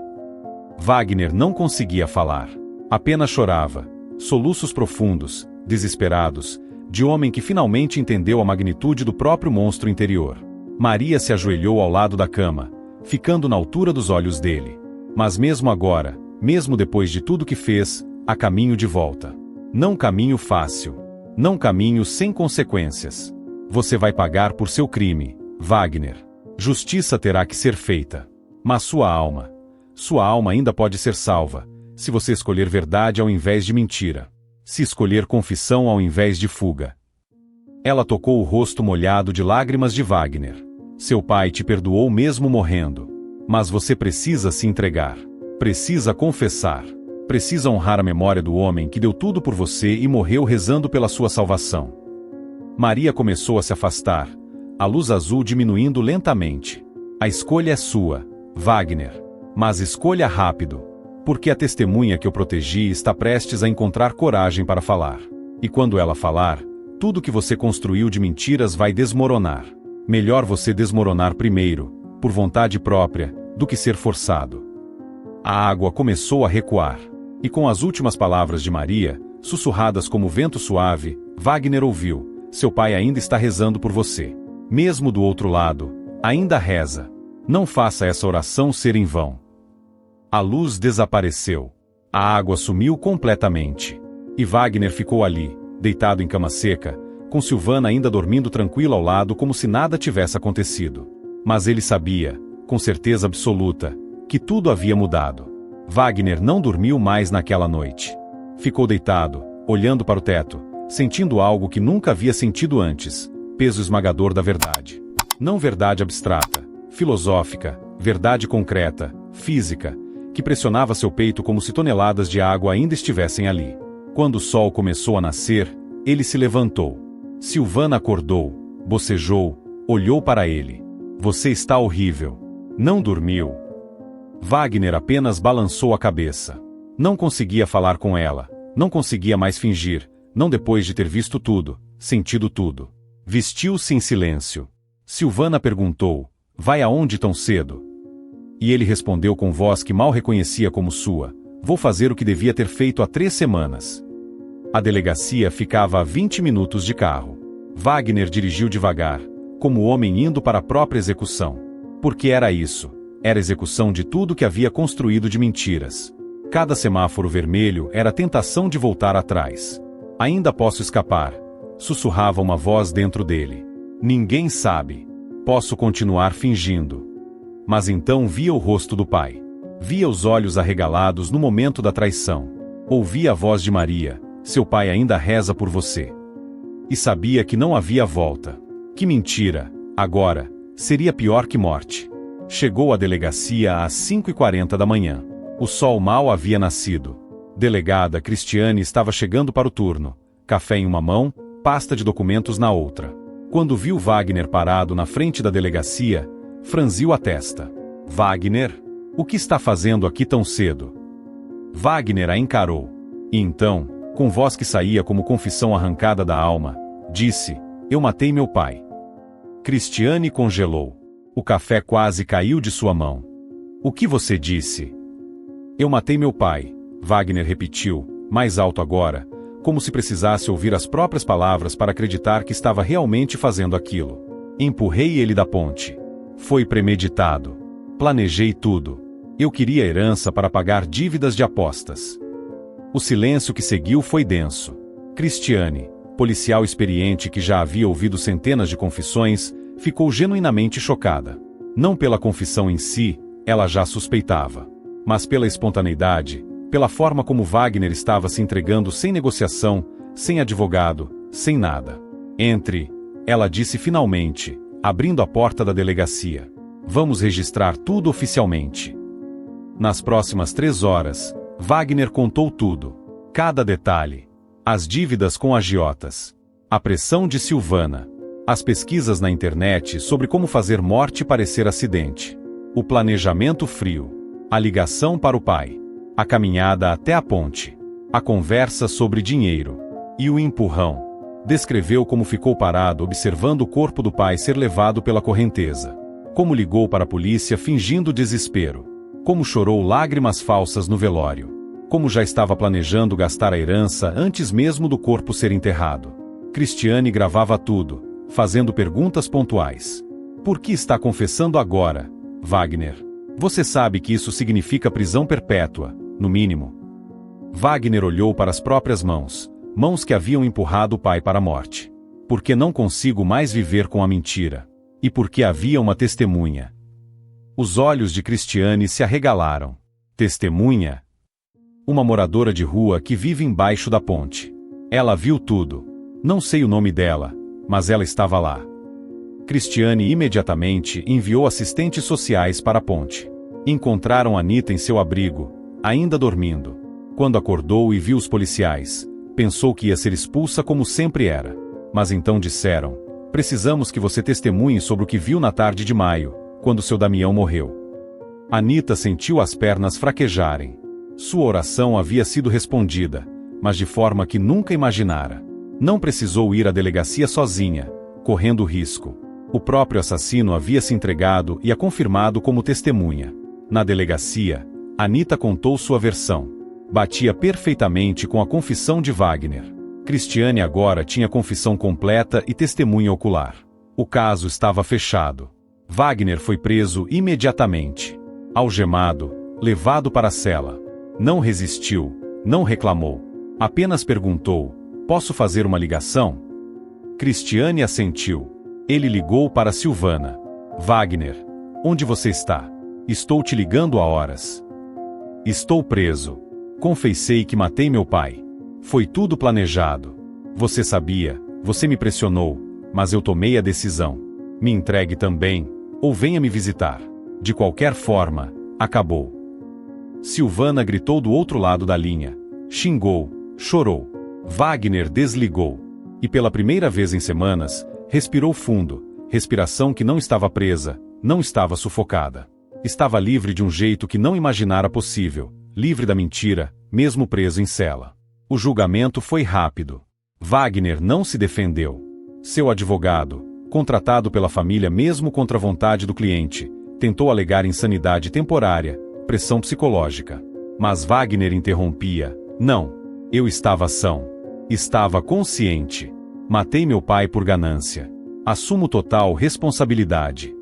S2: Wagner não conseguia falar. Apenas chorava, soluços profundos, desesperados, de homem que finalmente entendeu a magnitude do próprio monstro interior. Maria se ajoelhou ao lado da cama, ficando na altura dos olhos dele. Mas mesmo agora, mesmo depois de tudo que fez, há caminho de volta. Não caminho fácil. Não caminho sem consequências. Você vai pagar por seu crime, Wagner. Justiça terá que ser feita. Mas sua alma ainda pode ser salva, se você escolher verdade ao invés de mentira. Se escolher confissão ao invés de fuga. Ela tocou o rosto molhado de lágrimas de Wagner. Seu pai te perdoou mesmo morrendo. Mas você precisa se entregar. Precisa confessar. Precisa honrar a memória do homem que deu tudo por você e morreu rezando pela sua salvação. Maria começou a se afastar, a luz azul diminuindo lentamente. A escolha é sua, Wagner. Mas escolha rápido. Porque a testemunha que eu protegi está prestes a encontrar coragem para falar. E quando ela falar, tudo que você construiu de mentiras vai desmoronar. Melhor você desmoronar primeiro, por vontade própria, do que ser forçado. A água começou a recuar. E com as últimas palavras de Maria, sussurradas como vento suave, Wagner ouviu: seu pai ainda está rezando por você. Mesmo do outro lado, ainda reza. Não faça essa oração ser em vão. A luz desapareceu. A água sumiu completamente. E Wagner ficou ali, deitado em cama seca, com Silvana ainda dormindo tranquila ao lado como se nada tivesse acontecido. Mas ele sabia, com certeza absoluta, que tudo havia mudado. Wagner não dormiu mais naquela noite. Ficou deitado, olhando para o teto, sentindo algo que nunca havia sentido antes: peso esmagador da verdade. Não verdade abstrata, filosófica, verdade concreta, física, que pressionava seu peito como se toneladas de água ainda estivessem ali. Quando o sol começou a nascer, ele se levantou. Silvana acordou, bocejou, olhou para ele. Você está horrível. Não dormiu? Wagner apenas balançou a cabeça. Não conseguia falar com ela, não conseguia mais fingir, não depois de ter visto tudo, sentido tudo. Vestiu-se em silêncio. Silvana perguntou: vai aonde tão cedo? E ele respondeu com voz que mal reconhecia como sua: vou fazer o que devia ter feito há 3 semanas. A delegacia ficava a 20 minutos de carro. Wagner dirigiu devagar, como homem indo para a própria execução. Porque era isso. Era execução de tudo que havia construído de mentiras. Cada semáforo vermelho era a tentação de voltar atrás. Ainda posso escapar, sussurrava uma voz dentro dele. Ninguém sabe. Posso continuar fingindo. Mas então via o rosto do pai. Via os olhos arregalados no momento da traição. Ouvia a voz de Maria: seu pai ainda reza por você. E sabia que não havia volta. Que mentira, agora, seria pior que morte. Chegou à delegacia às 5h40 da manhã. O sol mal havia nascido. Delegada Cristiane estava chegando para o turno. Café em uma mão, pasta de documentos na outra. Quando viu Wagner parado na frente da delegacia, franziu a testa. Wagner? O que está fazendo aqui tão cedo? Wagner a encarou. E então, com voz que saía como confissão arrancada da alma, disse: eu matei meu pai. Cristiane congelou. O café quase caiu de sua mão. O que você disse? Eu matei meu pai, Wagner repetiu, mais alto agora, como se precisasse ouvir as próprias palavras para acreditar que estava realmente fazendo aquilo. Empurrei ele da ponte. Foi premeditado. Planejei tudo. Eu queria herança para pagar dívidas de apostas. O silêncio que seguiu foi denso. Cristiane, policial experiente que já havia ouvido centenas de confissões, ficou genuinamente chocada. Não pela confissão em si, ela já suspeitava. Mas pela espontaneidade, pela forma como Wagner estava se entregando sem negociação, sem advogado, sem nada. Entre, ela disse finalmente, abrindo a porta da delegacia. Vamos registrar tudo oficialmente. Nas próximas 3 horas, Wagner contou tudo. Cada detalhe. As dívidas com agiotas. A pressão de Silvana. As pesquisas na internet sobre como fazer morte parecer acidente. O planejamento frio. A ligação para o pai. A caminhada até a ponte. A conversa sobre dinheiro. E o empurrão. Descreveu como ficou parado observando o corpo do pai ser levado pela correnteza. Como ligou para a polícia fingindo desespero. Como chorou lágrimas falsas no velório. Como já estava planejando gastar a herança antes mesmo do corpo ser enterrado. Cristiane gravava tudo, fazendo perguntas pontuais. Por que está confessando agora, Wagner? Você sabe que isso significa prisão perpétua, no mínimo. Wagner olhou para as próprias mãos, mãos que haviam empurrado o pai para a morte. Porque não consigo mais viver com a mentira. E porque havia uma testemunha. Os olhos de Cristiane se arregalaram. Testemunha? Uma moradora de rua que vive embaixo da ponte. Ela viu tudo. Não sei o nome dela, mas ela estava lá. Cristiane imediatamente enviou assistentes sociais para a ponte. Encontraram Anita em seu abrigo, ainda dormindo. Quando acordou e viu os policiais, pensou que ia ser expulsa como sempre era. Mas então disseram: precisamos que você testemunhe sobre o que viu na tarde de maio, quando seu Damião morreu. Anita sentiu as pernas fraquejarem. Sua oração havia sido respondida, mas de forma que nunca imaginara. Não precisou ir à delegacia sozinha, correndo risco. O próprio assassino havia se entregado e a confirmado como testemunha. Na delegacia, Anita contou sua versão. Batia perfeitamente com a confissão de Wagner. Cristiane agora tinha confissão completa e testemunha ocular. O caso estava fechado. Wagner foi preso imediatamente. Algemado, levado para a cela. Não resistiu, não reclamou. Apenas perguntou: "Posso fazer uma ligação?" Cristiane assentiu. Ele ligou para Silvana. "Wagner, onde você está? Estou te ligando há horas." "Estou preso. Confessei que matei meu pai. Foi tudo planejado. Você sabia, você me pressionou, mas eu tomei a decisão. Me entregue também, ou venha me visitar. De qualquer forma, acabou." Silvana gritou do outro lado da linha. Xingou, chorou. Wagner desligou. E pela primeira vez em semanas, respirou fundo, respiração que não estava presa, não estava sufocada. Estava livre de um jeito que não imaginara possível, livre da mentira, mesmo preso em cela. O julgamento foi rápido. Wagner não se defendeu. Seu advogado, contratado pela família mesmo contra a vontade do cliente, tentou alegar insanidade temporária, pressão psicológica. Mas Wagner interrompia: "Não, eu estava são. Estava consciente. Matei meu pai por ganância. Assumo total responsabilidade."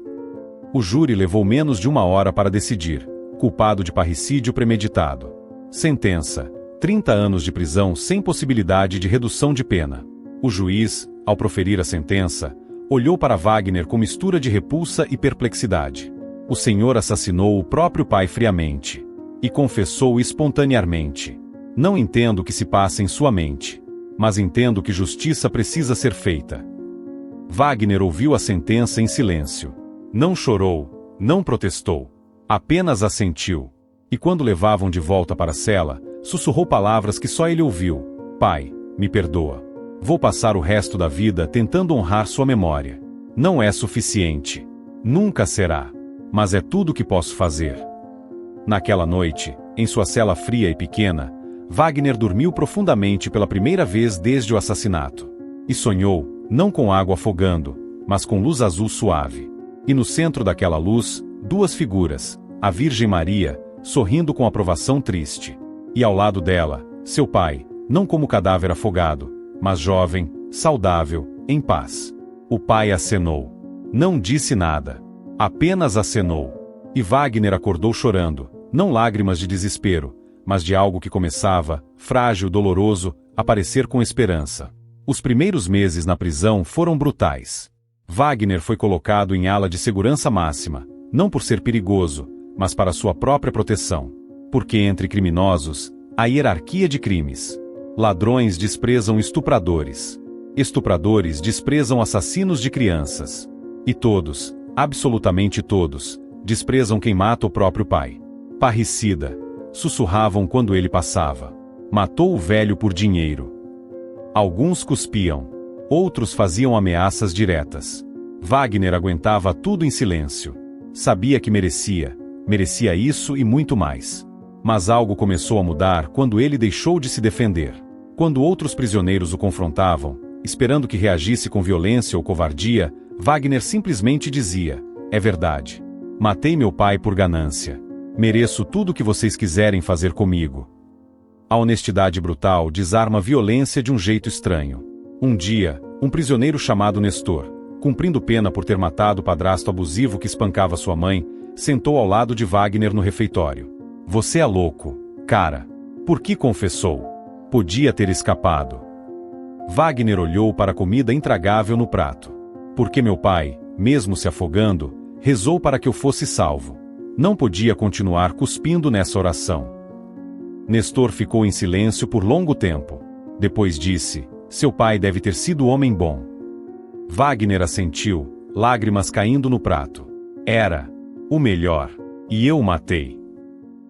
S2: O júri levou menos de 1 hora para decidir. Culpado de parricídio premeditado. Sentença: 30 anos de prisão sem possibilidade de redução de pena. O juiz, ao proferir a sentença, olhou para Wagner com mistura de repulsa e perplexidade. O senhor assassinou o próprio pai friamente. E confessou espontaneamente: "Não entendo o que se passa em sua mente. Mas entendo que justiça precisa ser feita." Wagner ouviu a sentença em silêncio. Não chorou, não protestou. Apenas assentiu. E quando levavam de volta para a cela, sussurrou palavras que só ele ouviu: "Pai, me perdoa. Vou passar o resto da vida tentando honrar sua memória. Não é suficiente. Nunca será. Mas é tudo o que posso fazer." Naquela noite, em sua cela fria e pequena, Wagner dormiu profundamente pela primeira vez desde o assassinato. E sonhou, não com água afogando, mas com luz azul suave. E no centro daquela luz, 2 figuras, a Virgem Maria, sorrindo com aprovação triste. E ao lado dela, seu pai, não como cadáver afogado, mas jovem, saudável, em paz. O pai acenou. Não disse nada. Apenas acenou. E Wagner acordou chorando, não lágrimas de desespero, mas de algo que começava, frágil, doloroso, a parecer com esperança. Os primeiros meses na prisão foram brutais. Wagner foi colocado em ala de segurança máxima, não por ser perigoso, mas para sua própria proteção. Porque entre criminosos, há hierarquia de crimes. Ladrões desprezam estupradores. Estupradores desprezam assassinos de crianças. E todos, absolutamente todos, desprezam quem mata o próprio pai. Parricida. Sussurravam quando ele passava. Matou o velho por dinheiro. Alguns cuspiam. Outros faziam ameaças diretas. Wagner aguentava tudo em silêncio. Sabia que merecia isso e muito mais. Mas algo começou a mudar quando ele deixou de se defender. Quando outros prisioneiros o confrontavam, esperando que reagisse com violência ou covardia, Wagner simplesmente dizia: "É verdade. Matei meu pai por ganância. Mereço tudo o que vocês quiserem fazer comigo." A honestidade brutal desarma a violência de um jeito estranho. Um dia, um prisioneiro chamado Nestor, cumprindo pena por ter matado o padrasto abusivo que espancava sua mãe, sentou ao lado de Wagner no refeitório. "Você é louco, cara. Por que confessou? Podia ter escapado." Wagner olhou para a comida intragável no prato. "Porque meu pai, mesmo se afogando, rezou para que eu fosse salvo. Não podia continuar cuspindo nessa oração." Nestor ficou em silêncio por longo tempo. Depois disse: "Seu pai deve ter sido homem bom." Wagner assentiu, lágrimas caindo no prato. "Era o melhor. E eu o matei."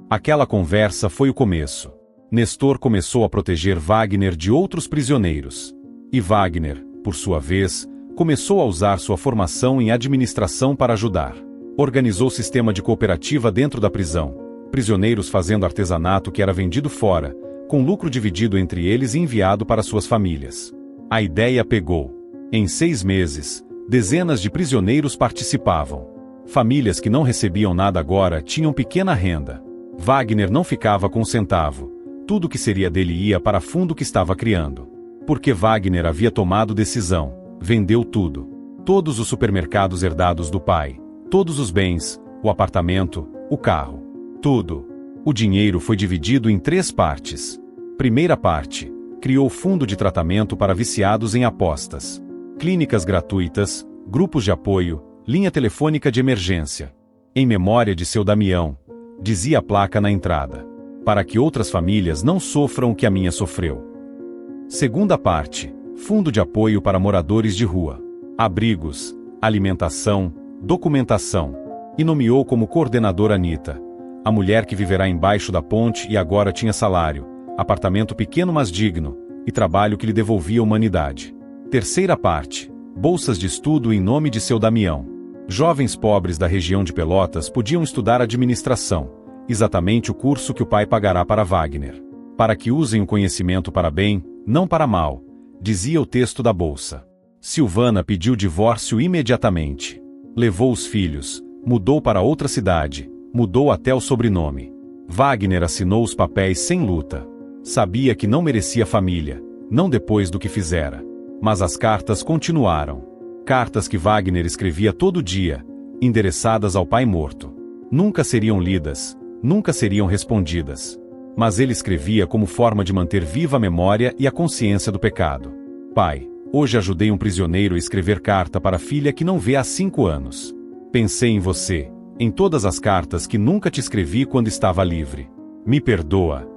S2: Aquela conversa foi o começo. Nestor começou a proteger Wagner de outros prisioneiros. E Wagner, por sua vez, começou a usar sua formação em administração para ajudar. Organizou sistema de cooperativa dentro da prisão, prisioneiros fazendo artesanato que era vendido fora, com lucro dividido entre eles e enviado para suas famílias. A ideia pegou. Em 6 meses, Dezenas de prisioneiros participavam. Famílias que não recebiam nada agora tinham pequena renda. Wagner não ficava com um centavo. Tudo que seria dele ia para fundo que estava criando. Porque Wagner havia tomado decisão. Vendeu tudo. Todos os supermercados herdados do pai. Todos os bens, o apartamento, o carro. Tudo. O dinheiro foi dividido em 3 partes. Primeira parte. Criou fundo de tratamento para viciados em apostas. Clínicas gratuitas, grupos de apoio, linha telefônica de emergência. Em memória de seu Damião, dizia a placa na entrada. Para que outras famílias não sofram o que a minha sofreu. Segunda parte. Fundo de apoio para moradores de rua. Abrigos, alimentação, documentação. E nomeou como coordenadora Anita, a mulher que viverá embaixo da ponte e agora tinha salário, apartamento pequeno mas digno, e trabalho que lhe devolvia a humanidade. Terceira parte. Bolsas de estudo em nome de seu Damião. Jovens pobres da região de Pelotas podiam estudar administração, exatamente o curso que o pai pagará para Wagner. Para que usem o conhecimento para bem, não para mal, dizia o texto da bolsa. Silvana pediu divórcio imediatamente. Levou os filhos, mudou para outra cidade, mudou até o sobrenome. Wagner assinou os papéis sem luta. Sabia que não merecia família, não depois do que fizera. Mas as cartas continuaram. Cartas que Wagner escrevia todo dia, endereçadas ao pai morto. Nunca seriam lidas, nunca seriam respondidas. Mas ele escrevia como forma de manter viva a memória e a consciência do pecado. Pai, hoje ajudei um prisioneiro a escrever carta para a filha que não vê há 5 anos. Pensei em você, em todas as cartas que nunca te escrevi quando estava livre. Me perdoa.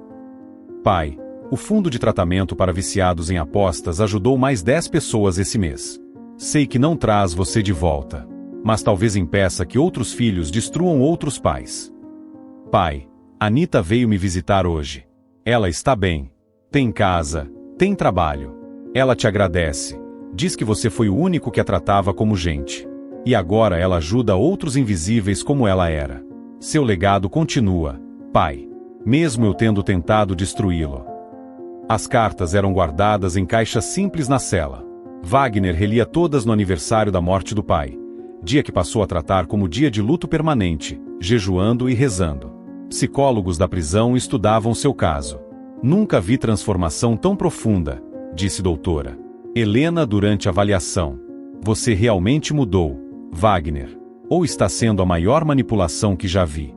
S2: Pai, o fundo de tratamento para viciados em apostas ajudou mais 10 pessoas esse mês. Sei que não traz você de volta, mas talvez impeça que outros filhos destruam outros pais. Pai, Anita veio me visitar hoje. Ela está bem. Tem casa, tem trabalho. Ela te agradece. Diz que você foi o único que a tratava como gente. E agora ela ajuda outros invisíveis como ela era. Seu legado continua, pai. Mesmo eu tendo tentado destruí-lo. As cartas eram guardadas em caixas simples na cela. Wagner relia todas no aniversário da morte do pai. Dia que passou a tratar como dia de luto permanente, jejuando e rezando. Psicólogos da prisão estudavam seu caso. Nunca vi transformação tão profunda, disse doutora Helena durante a avaliação. Você realmente mudou, Wagner. Ou está sendo a maior manipulação que já vi?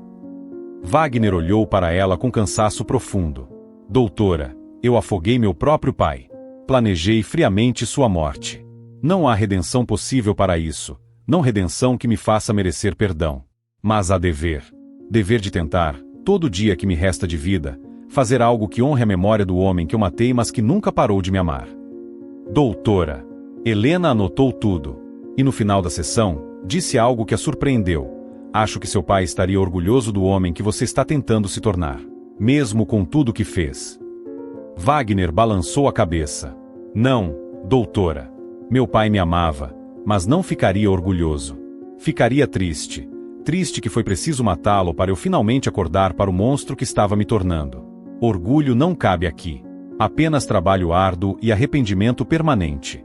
S2: Wagner olhou para ela com cansaço profundo. Doutora, eu afoguei meu próprio pai. Planejei friamente sua morte. Não há redenção possível para isso, não redenção que me faça merecer perdão. Mas há dever. Dever de tentar, todo dia que me resta de vida, fazer algo que honre a memória do homem que eu matei mas que nunca parou de me amar. Doutora. Helena anotou tudo. E no final da sessão, disse algo que a surpreendeu. Acho que seu pai estaria orgulhoso do homem que você está tentando se tornar. Mesmo com tudo que fez. Wagner balançou a cabeça. Não, doutora. Meu pai me amava, mas não ficaria orgulhoso. Ficaria triste. Triste que foi preciso matá-lo para eu finalmente acordar para o monstro que estava me tornando. Orgulho não cabe aqui. Apenas trabalho árduo e arrependimento permanente.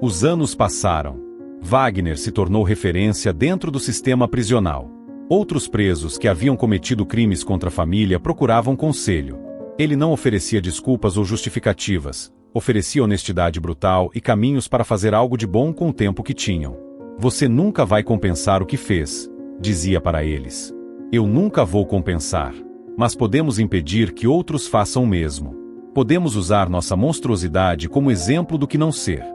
S2: Os anos passaram. Wagner se tornou referência dentro do sistema prisional. Outros presos que haviam cometido crimes contra a família procuravam conselho. Ele não oferecia desculpas ou justificativas, oferecia honestidade brutal e caminhos para fazer algo de bom com o tempo que tinham. Você nunca vai compensar o que fez, dizia para eles. Eu nunca vou compensar. Mas podemos impedir que outros façam o mesmo. Podemos usar nossa monstruosidade como exemplo do que não ser.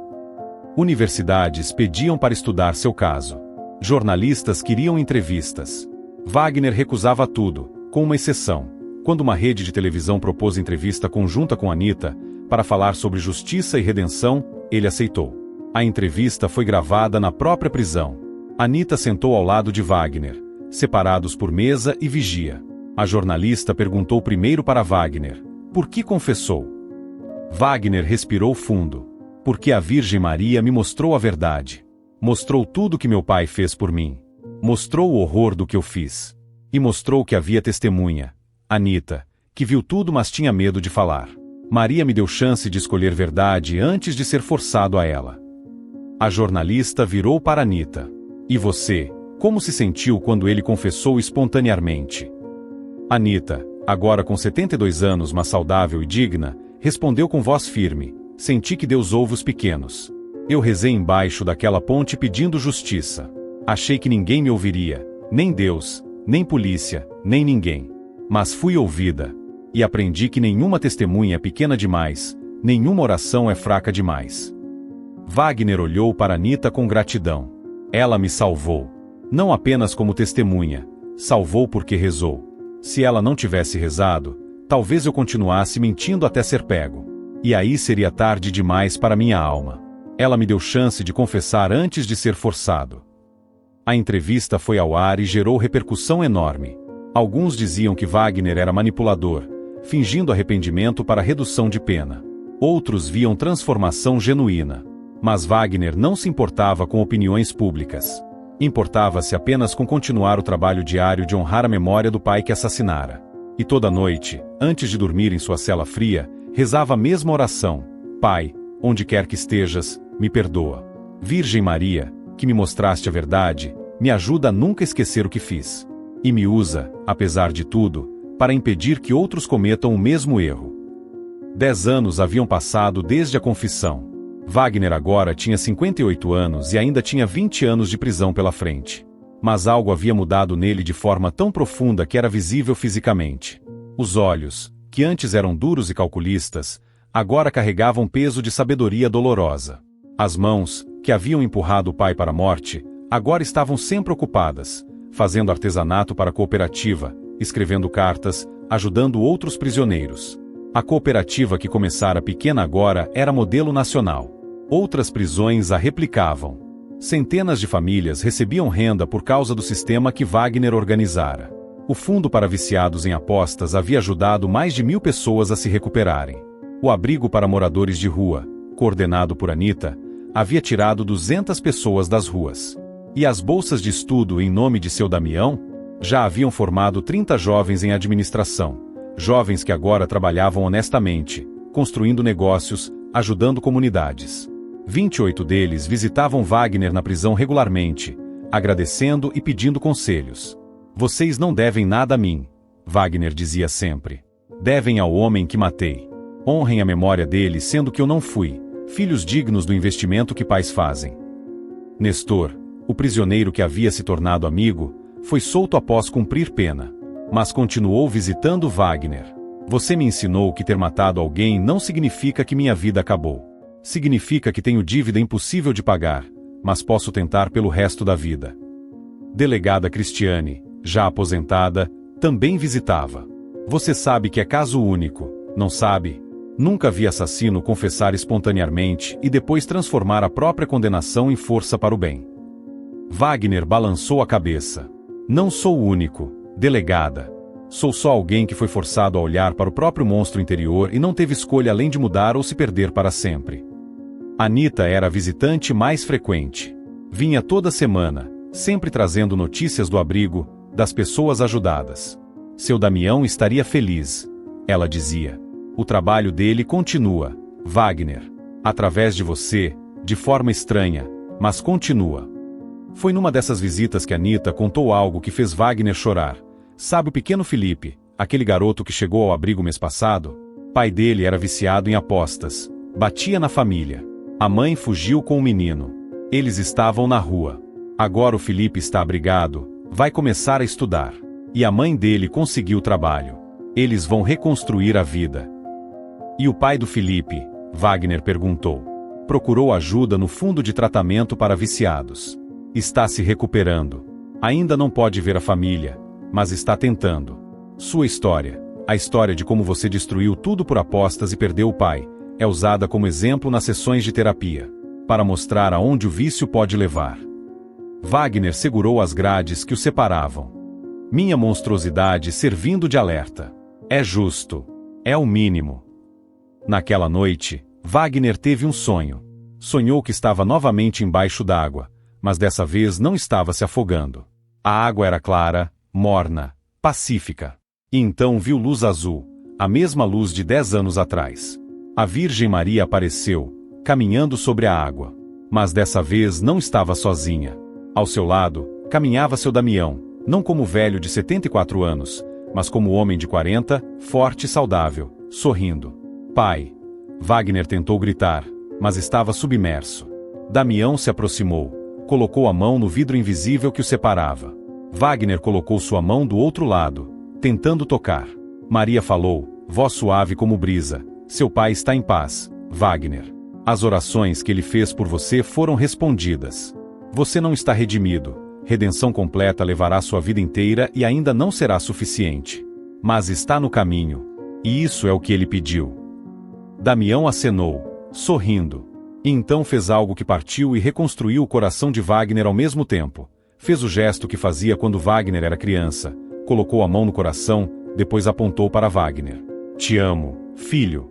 S2: Universidades pediam para estudar seu caso. Jornalistas queriam entrevistas. Wagner recusava tudo, com uma exceção. Quando uma rede de televisão propôs entrevista conjunta com Anita, para falar sobre justiça e redenção, ele aceitou. A entrevista foi gravada na própria prisão. Anita sentou ao lado de Wagner, separados por mesa e vigia. A jornalista perguntou primeiro para Wagner, por que confessou? Wagner respirou fundo. Porque a Virgem Maria me mostrou a verdade. Mostrou tudo que meu pai fez por mim. Mostrou o horror do que eu fiz. E mostrou que havia testemunha, Anita, que viu tudo mas tinha medo de falar. Maria me deu chance de escolher verdade antes de ser forçado a ela. A jornalista virou para Anita. E você, como se sentiu quando ele confessou espontaneamente? Anita, agora com 72 anos, mas saudável e digna, respondeu com voz firme: senti que Deus ouve os pequenos. Eu rezei embaixo daquela ponte pedindo justiça. Achei que ninguém me ouviria, nem Deus, nem polícia, nem ninguém. Mas fui ouvida. E aprendi que nenhuma testemunha é pequena demais, nenhuma oração é fraca demais. Wagner olhou para Anita com gratidão. Ela me salvou. Não apenas como testemunha, salvou porque rezou. Se ela não tivesse rezado, talvez eu continuasse mentindo até ser pego. E aí seria tarde demais para minha alma. Ela me deu chance de confessar antes de ser forçado. A entrevista foi ao ar e gerou repercussão enorme. Alguns diziam que Wagner era manipulador, fingindo arrependimento para redução de pena. Outros viam transformação genuína. Mas Wagner não se importava com opiniões públicas. Importava-se apenas com continuar o trabalho diário de honrar a memória do pai que assassinara. E toda noite, antes de dormir em sua cela fria, rezava a mesma oração: Pai, onde quer que estejas, me perdoa. Virgem Maria, que me mostraste a verdade, me ajuda a nunca esquecer o que fiz. E me usa, apesar de tudo, para impedir que outros cometam o mesmo erro. 10 anos haviam passado desde a confissão. Wagner agora tinha 58 anos e ainda tinha 20 anos de prisão pela frente. Mas algo havia mudado nele de forma tão profunda que era visível fisicamente. Os olhos, que antes eram duros e calculistas, agora carregavam peso de sabedoria dolorosa. As mãos, que haviam empurrado o pai para a morte, agora estavam sempre ocupadas, fazendo artesanato para a cooperativa, escrevendo cartas, ajudando outros prisioneiros. A cooperativa que começara pequena agora era modelo nacional. Outras prisões a replicavam. Centenas de famílias recebiam renda por causa do sistema que Wagner organizara. O fundo para viciados em apostas havia ajudado mais de 1.000 pessoas a se recuperarem. O abrigo para moradores de rua, coordenado por Anita, havia tirado 200 pessoas das ruas. E as bolsas de estudo em nome de seu Damião já haviam formado 30 jovens em administração. Jovens que agora trabalhavam honestamente, construindo negócios, ajudando comunidades. 28 deles visitavam Wagner na prisão regularmente, agradecendo e pedindo conselhos. Vocês não devem nada a mim, Wagner dizia sempre. Devem ao homem que matei. Honrem a memória dele, sendo que eu não fui, filhos dignos do investimento que pais fazem. Nestor, o prisioneiro que havia se tornado amigo, foi solto após cumprir pena. Mas continuou visitando Wagner. Você me ensinou que ter matado alguém não significa que minha vida acabou. Significa que tenho dívida impossível de pagar, mas posso tentar pelo resto da vida. Delegada Cristiane, já aposentada, também visitava. Você sabe que é caso único, não sabe? Nunca vi assassino confessar espontaneamente e depois transformar a própria condenação em força para o bem. Wagner balançou a cabeça. Não sou o único, delegada. Sou só alguém que foi forçado a olhar para o próprio monstro interior e não teve escolha além de mudar ou se perder para sempre. Anita era a visitante mais frequente. Vinha toda semana, sempre trazendo notícias do abrigo, das pessoas ajudadas. Seu Damião estaria feliz, ela dizia. O trabalho dele continua, Wagner. Através de você, de forma estranha, mas continua. Foi numa dessas visitas que Anita contou algo que fez Wagner chorar. Sabe o pequeno Felipe, aquele garoto que chegou ao abrigo mês passado? Pai dele era viciado em apostas. Batia na família. A mãe fugiu com o menino. Eles estavam na rua. Agora o Felipe está abrigado, vai começar a estudar. E a mãe dele conseguiu trabalho. Eles vão reconstruir a vida. E o pai do Felipe? Wagner perguntou. Procurou ajuda no fundo de tratamento para viciados. Está se recuperando. Ainda não pode ver a família, mas está tentando. Sua história, a história de como você destruiu tudo por apostas e perdeu o pai, é usada como exemplo nas sessões de terapia, para mostrar aonde o vício pode levar. Wagner segurou as grades que o separavam. Minha monstruosidade servindo de alerta. É justo. É o mínimo. Naquela noite, Wagner teve um sonho. Sonhou que estava novamente embaixo d'água, mas dessa vez não estava se afogando. A água era clara, morna, pacífica. E então viu luz azul, a mesma luz de 10 anos atrás. A Virgem Maria apareceu, caminhando sobre a água. Mas dessa vez não estava sozinha. Ao seu lado, caminhava seu Damião, não como velho de 74 anos, mas como homem de 40, forte e saudável, sorrindo. Pai! Wagner tentou gritar, mas estava submerso. Damião se aproximou, colocou a mão no vidro invisível que o separava. Wagner colocou sua mão do outro lado, tentando tocar. Maria falou, voz suave como brisa, seu pai está em paz, Wagner. As orações que ele fez por você foram respondidas. Você não está redimido. Redenção completa levará sua vida inteira e ainda não será suficiente. Mas está no caminho. E isso é o que ele pediu. Damião acenou, sorrindo. E então fez algo que partiu e reconstruiu o coração de Wagner ao mesmo tempo. Fez o gesto que fazia quando Wagner era criança. Colocou a mão no coração, depois apontou para Wagner. Te amo, filho.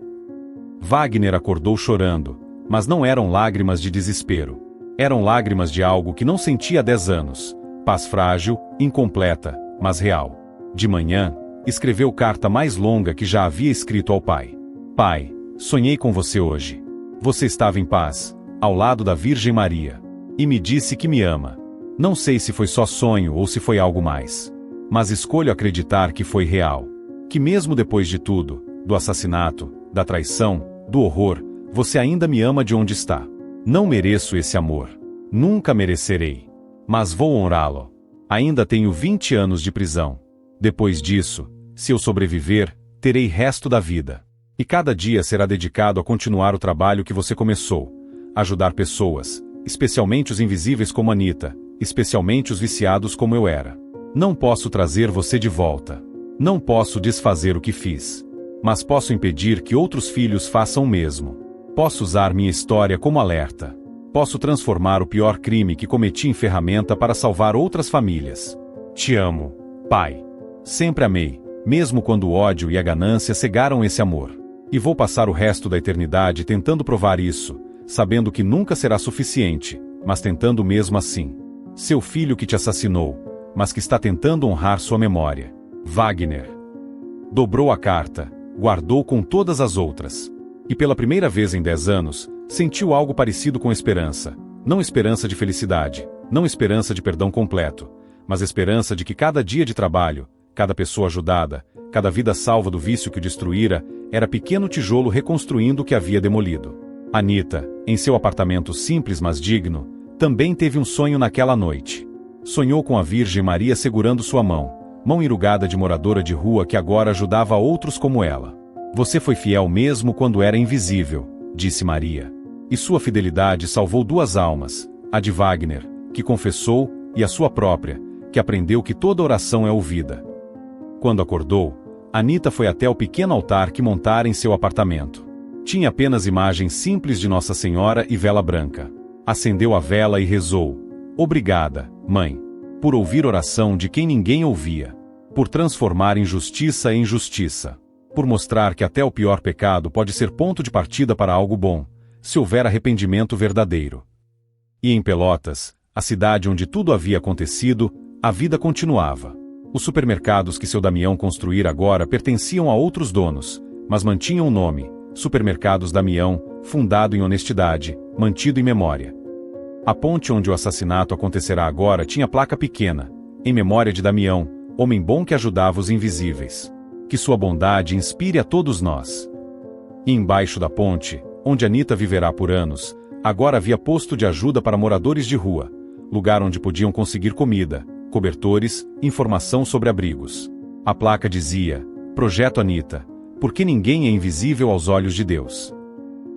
S2: Wagner acordou chorando, mas não eram lágrimas de desespero. Eram lágrimas de algo que não sentia há 10 anos. Paz frágil, incompleta, mas real. De manhã, escreveu carta mais longa que já havia escrito ao pai. Pai, sonhei com você hoje. Você estava em paz, ao lado da Virgem Maria. E me disse que me ama. Não sei se foi só sonho ou se foi algo mais. Mas escolho acreditar que foi real. Que mesmo depois de tudo, do assassinato, da traição, do horror, você ainda me ama de onde está. Não mereço esse amor. Nunca merecerei. Mas vou honrá-lo. Ainda tenho 20 anos de prisão. Depois disso, se eu sobreviver, terei resto da vida. E cada dia será dedicado a continuar o trabalho que você começou. Ajudar pessoas, especialmente os invisíveis como Anita, especialmente os viciados como eu era. Não posso trazer você de volta. Não posso desfazer o que fiz. Mas posso impedir que outros filhos façam o mesmo. Posso usar minha história como alerta. Posso transformar o pior crime que cometi em ferramenta para salvar outras famílias. Te amo, pai. Sempre amei, mesmo quando o ódio e a ganância cegaram esse amor. E vou passar o resto da eternidade tentando provar isso, sabendo que nunca será suficiente, mas tentando mesmo assim. Seu filho que te assassinou, mas que está tentando honrar sua memória. Wagner. Dobrou a carta, guardou com todas as outras. E pela primeira vez em 10 anos, sentiu algo parecido com esperança. Não esperança de felicidade, não esperança de perdão completo, mas esperança de que cada dia de trabalho, cada pessoa ajudada, cada vida salva do vício que o destruíra, era pequeno tijolo reconstruindo o que havia demolido. Anita, em seu apartamento simples mas digno, também teve um sonho naquela noite. Sonhou com a Virgem Maria segurando sua mão, mão enrugada de moradora de rua que agora ajudava outros como ela. Você foi fiel mesmo quando era invisível, disse Maria. E sua fidelidade salvou 2 almas, a de Wagner, que confessou, e a sua própria, que aprendeu que toda oração é ouvida. Quando acordou, Anita foi até o pequeno altar que montara em seu apartamento. Tinha apenas imagens simples de Nossa Senhora e vela branca. Acendeu a vela e rezou. Obrigada, mãe, por ouvir oração de quem ninguém ouvia, por transformar injustiça em justiça, por mostrar que até o pior pecado pode ser ponto de partida para algo bom, se houver arrependimento verdadeiro. E em Pelotas, a cidade onde tudo havia acontecido, a vida continuava. Os supermercados que seu Damião construíra agora pertenciam a outros donos, mas mantinham o nome, Supermercados Damião, fundado em honestidade, mantido em memória. A ponte onde o assassinato acontecerá agora tinha placa pequena, em memória de Damião, homem bom que ajudava os invisíveis. Que sua bondade inspire a todos nós. E embaixo da ponte, onde Anita viverá por anos, agora havia posto de ajuda para moradores de rua, lugar onde podiam conseguir comida, cobertores, informação sobre abrigos. A placa dizia, Projeto Anita, porque ninguém é invisível aos olhos de Deus.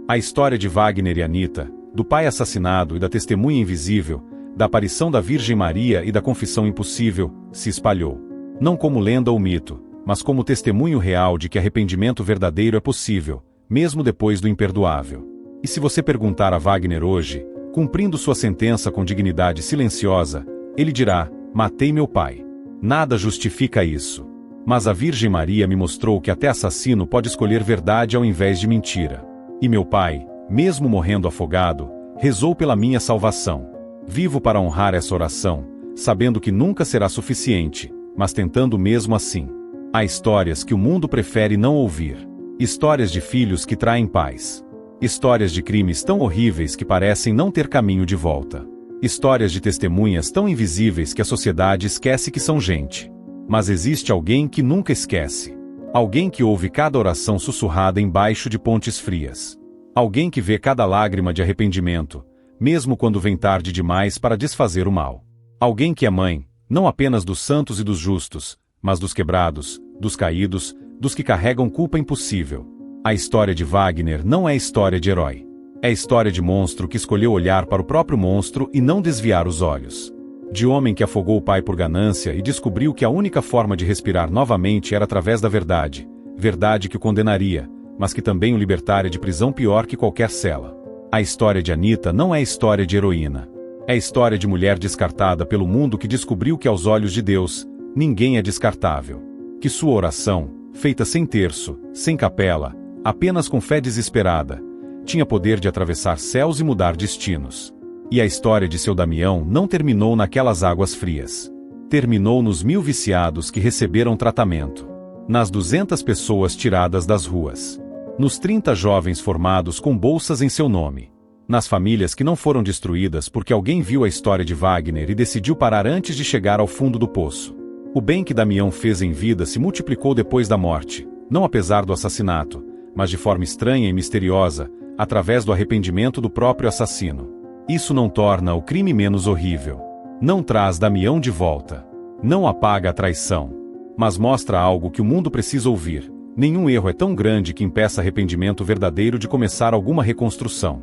S2: A história de Wagner e Anita, do pai assassinado e da testemunha invisível, da aparição da Virgem Maria e da confissão impossível, se espalhou. Não como lenda ou mito, mas como testemunho real de que arrependimento verdadeiro é possível, mesmo depois do imperdoável. E se você perguntar a Wagner hoje, cumprindo sua sentença com dignidade silenciosa, ele dirá, matei meu pai. Nada justifica isso. Mas a Virgem Maria me mostrou que até assassino pode escolher verdade ao invés de mentira. E meu pai, mesmo morrendo afogado, rezou pela minha salvação. Vivo para honrar essa oração, sabendo que nunca será suficiente, mas tentando mesmo assim. Há histórias que o mundo prefere não ouvir. Histórias de filhos que traem pais. Histórias de crimes tão horríveis que parecem não ter caminho de volta. Histórias de testemunhas tão invisíveis que a sociedade esquece que são gente. Mas existe alguém que nunca esquece. Alguém que ouve cada oração sussurrada embaixo de pontes frias. Alguém que vê cada lágrima de arrependimento, mesmo quando vem tarde demais para desfazer o mal. Alguém que é mãe, não apenas dos santos e dos justos, mas dos quebrados, dos caídos, dos que carregam culpa impossível. A história de Wagner não é história de herói. É história de monstro que escolheu olhar para o próprio monstro e não desviar os olhos. De homem que afogou o pai por ganância e descobriu que a única forma de respirar novamente era através da verdade. Verdade que o condenaria, mas que também o libertaria de prisão pior que qualquer cela. A história de Anita não é história de heroína. É história de mulher descartada pelo mundo que descobriu que aos olhos de Deus, ninguém é descartável. Que sua oração, feita sem terço, sem capela, apenas com fé desesperada, tinha poder de atravessar céus e mudar destinos. E a história de seu Damião não terminou naquelas águas frias. Terminou nos 1000 viciados que receberam tratamento. Nas 200 pessoas tiradas das ruas. Nos 30 jovens formados com bolsas em seu nome. Nas famílias que não foram destruídas porque alguém viu a história de Wagner e decidiu parar antes de chegar ao fundo do poço. O bem que Damião fez em vida se multiplicou depois da morte, não apesar do assassinato, mas de forma estranha e misteriosa, através do arrependimento do próprio assassino. Isso não torna o crime menos horrível. Não traz Damião de volta. Não apaga a traição. Mas mostra algo que o mundo precisa ouvir. Nenhum erro é tão grande que impeça arrependimento verdadeiro de começar alguma reconstrução.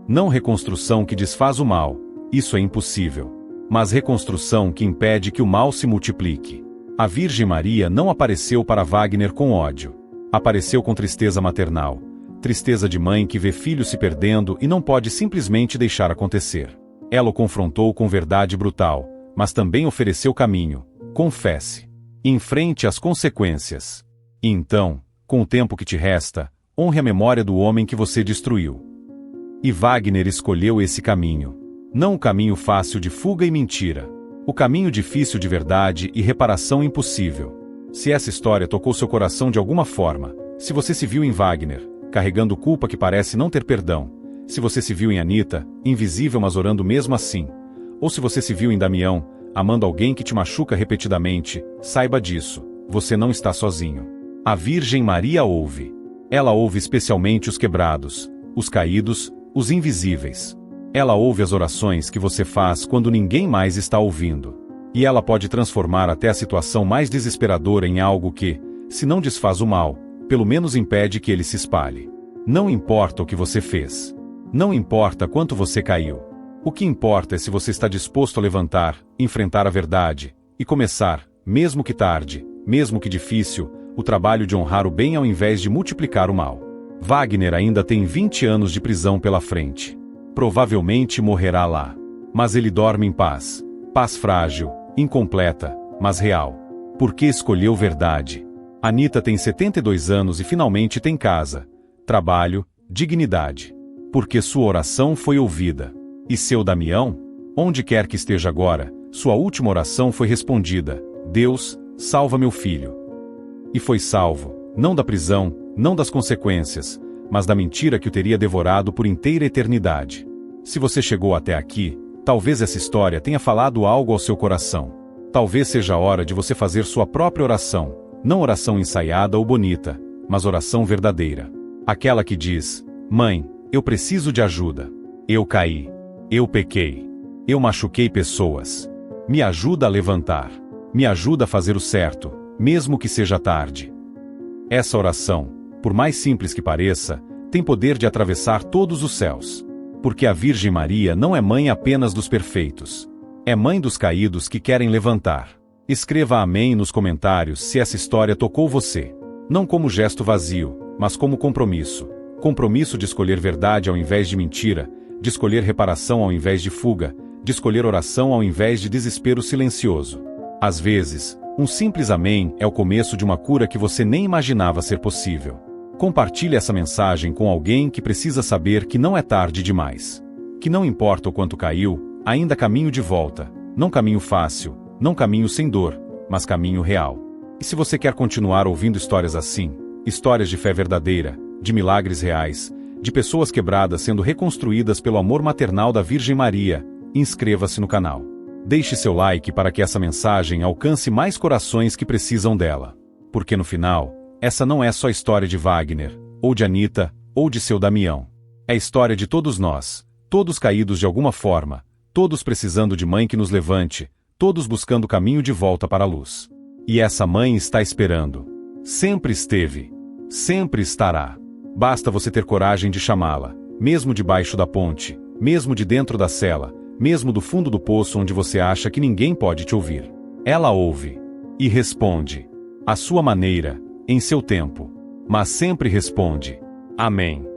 S2: Não reconstrução que desfaz o mal, isso é impossível. Mas reconstrução que impede que o mal se multiplique. A Virgem Maria não apareceu para Wagner com ódio. Apareceu com tristeza maternal. Tristeza de mãe que vê filho se perdendo e não pode simplesmente deixar acontecer. Ela o confrontou com verdade brutal, mas também ofereceu caminho. Confesse. Enfrente as consequências. E então, com o tempo que te resta, honre a memória do homem que você destruiu. E Wagner escolheu esse caminho. Não o caminho fácil de fuga e mentira. O caminho difícil de verdade e reparação impossível. Se essa história tocou seu coração de alguma forma, se você se viu em Wagner, carregando culpa que parece não ter perdão, se você se viu em Anita, invisível mas orando mesmo assim, ou se você se viu em Damião, amando alguém que te machuca repetidamente, saiba disso, você não está sozinho. A Virgem Maria ouve. Ela ouve especialmente os quebrados, os caídos, os invisíveis. Ela ouve as orações que você faz quando ninguém mais está ouvindo. E ela pode transformar até a situação mais desesperadora em algo que, se não desfaz o mal, pelo menos impede que ele se espalhe. Não importa o que você fez. Não importa quanto você caiu. O que importa é se você está disposto a levantar, enfrentar a verdade, e começar, mesmo que tarde, mesmo que difícil, o trabalho de honrar o bem ao invés de multiplicar o mal. Wagner ainda tem 20 anos de prisão pela frente. Provavelmente morrerá lá. Mas ele dorme em paz. Paz frágil, incompleta, mas real. Porque escolheu verdade. Anita tem 72 anos e finalmente tem casa, trabalho, dignidade. Porque sua oração foi ouvida. E seu Damião? Onde quer que esteja agora, sua última oração foi respondida. Deus, salva meu filho. E foi salvo, não da prisão, não das consequências, mas da mentira que o teria devorado por inteira eternidade. Se você chegou até aqui, talvez essa história tenha falado algo ao seu coração. Talvez seja a hora de você fazer sua própria oração, não oração ensaiada ou bonita, mas oração verdadeira. Aquela que diz: Mãe, eu preciso de ajuda. Eu caí. Eu pequei. Eu machuquei pessoas. Me ajuda a levantar. Me ajuda a fazer o certo, mesmo que seja tarde. Essa oração, por mais simples que pareça, tem poder de atravessar todos os céus. Porque a Virgem Maria não é mãe apenas dos perfeitos. É mãe dos caídos que querem levantar. Escreva amém nos comentários se essa história tocou você. Não como gesto vazio, mas como compromisso. Compromisso de escolher verdade ao invés de mentira, de escolher reparação ao invés de fuga, de escolher oração ao invés de desespero silencioso. Às vezes, um simples amém é o começo de uma cura que você nem imaginava ser possível. Compartilhe essa mensagem com alguém que precisa saber que não é tarde demais. Que não importa o quanto caiu, ainda há caminho de volta. Não caminho fácil, não caminho sem dor, mas caminho real. E se você quer continuar ouvindo histórias assim, histórias de fé verdadeira, de milagres reais, de pessoas quebradas sendo reconstruídas pelo amor maternal da Virgem Maria. Inscreva-se no canal. Deixe seu like para que essa mensagem alcance mais corações que precisam dela. Porque no final, essa não é só a história de Wagner, ou de Anita, ou de seu Damião. É a história de todos nós, todos caídos de alguma forma, todos precisando de mãe que nos levante, todos buscando o caminho de volta para a luz. E essa mãe está esperando. Sempre esteve. Sempre estará. Basta você ter coragem de chamá-la, mesmo debaixo da ponte, mesmo de dentro da cela, mesmo do fundo do poço onde você acha que ninguém pode te ouvir. Ela ouve. E responde. À sua maneira, em seu tempo. Mas sempre responde. Amém.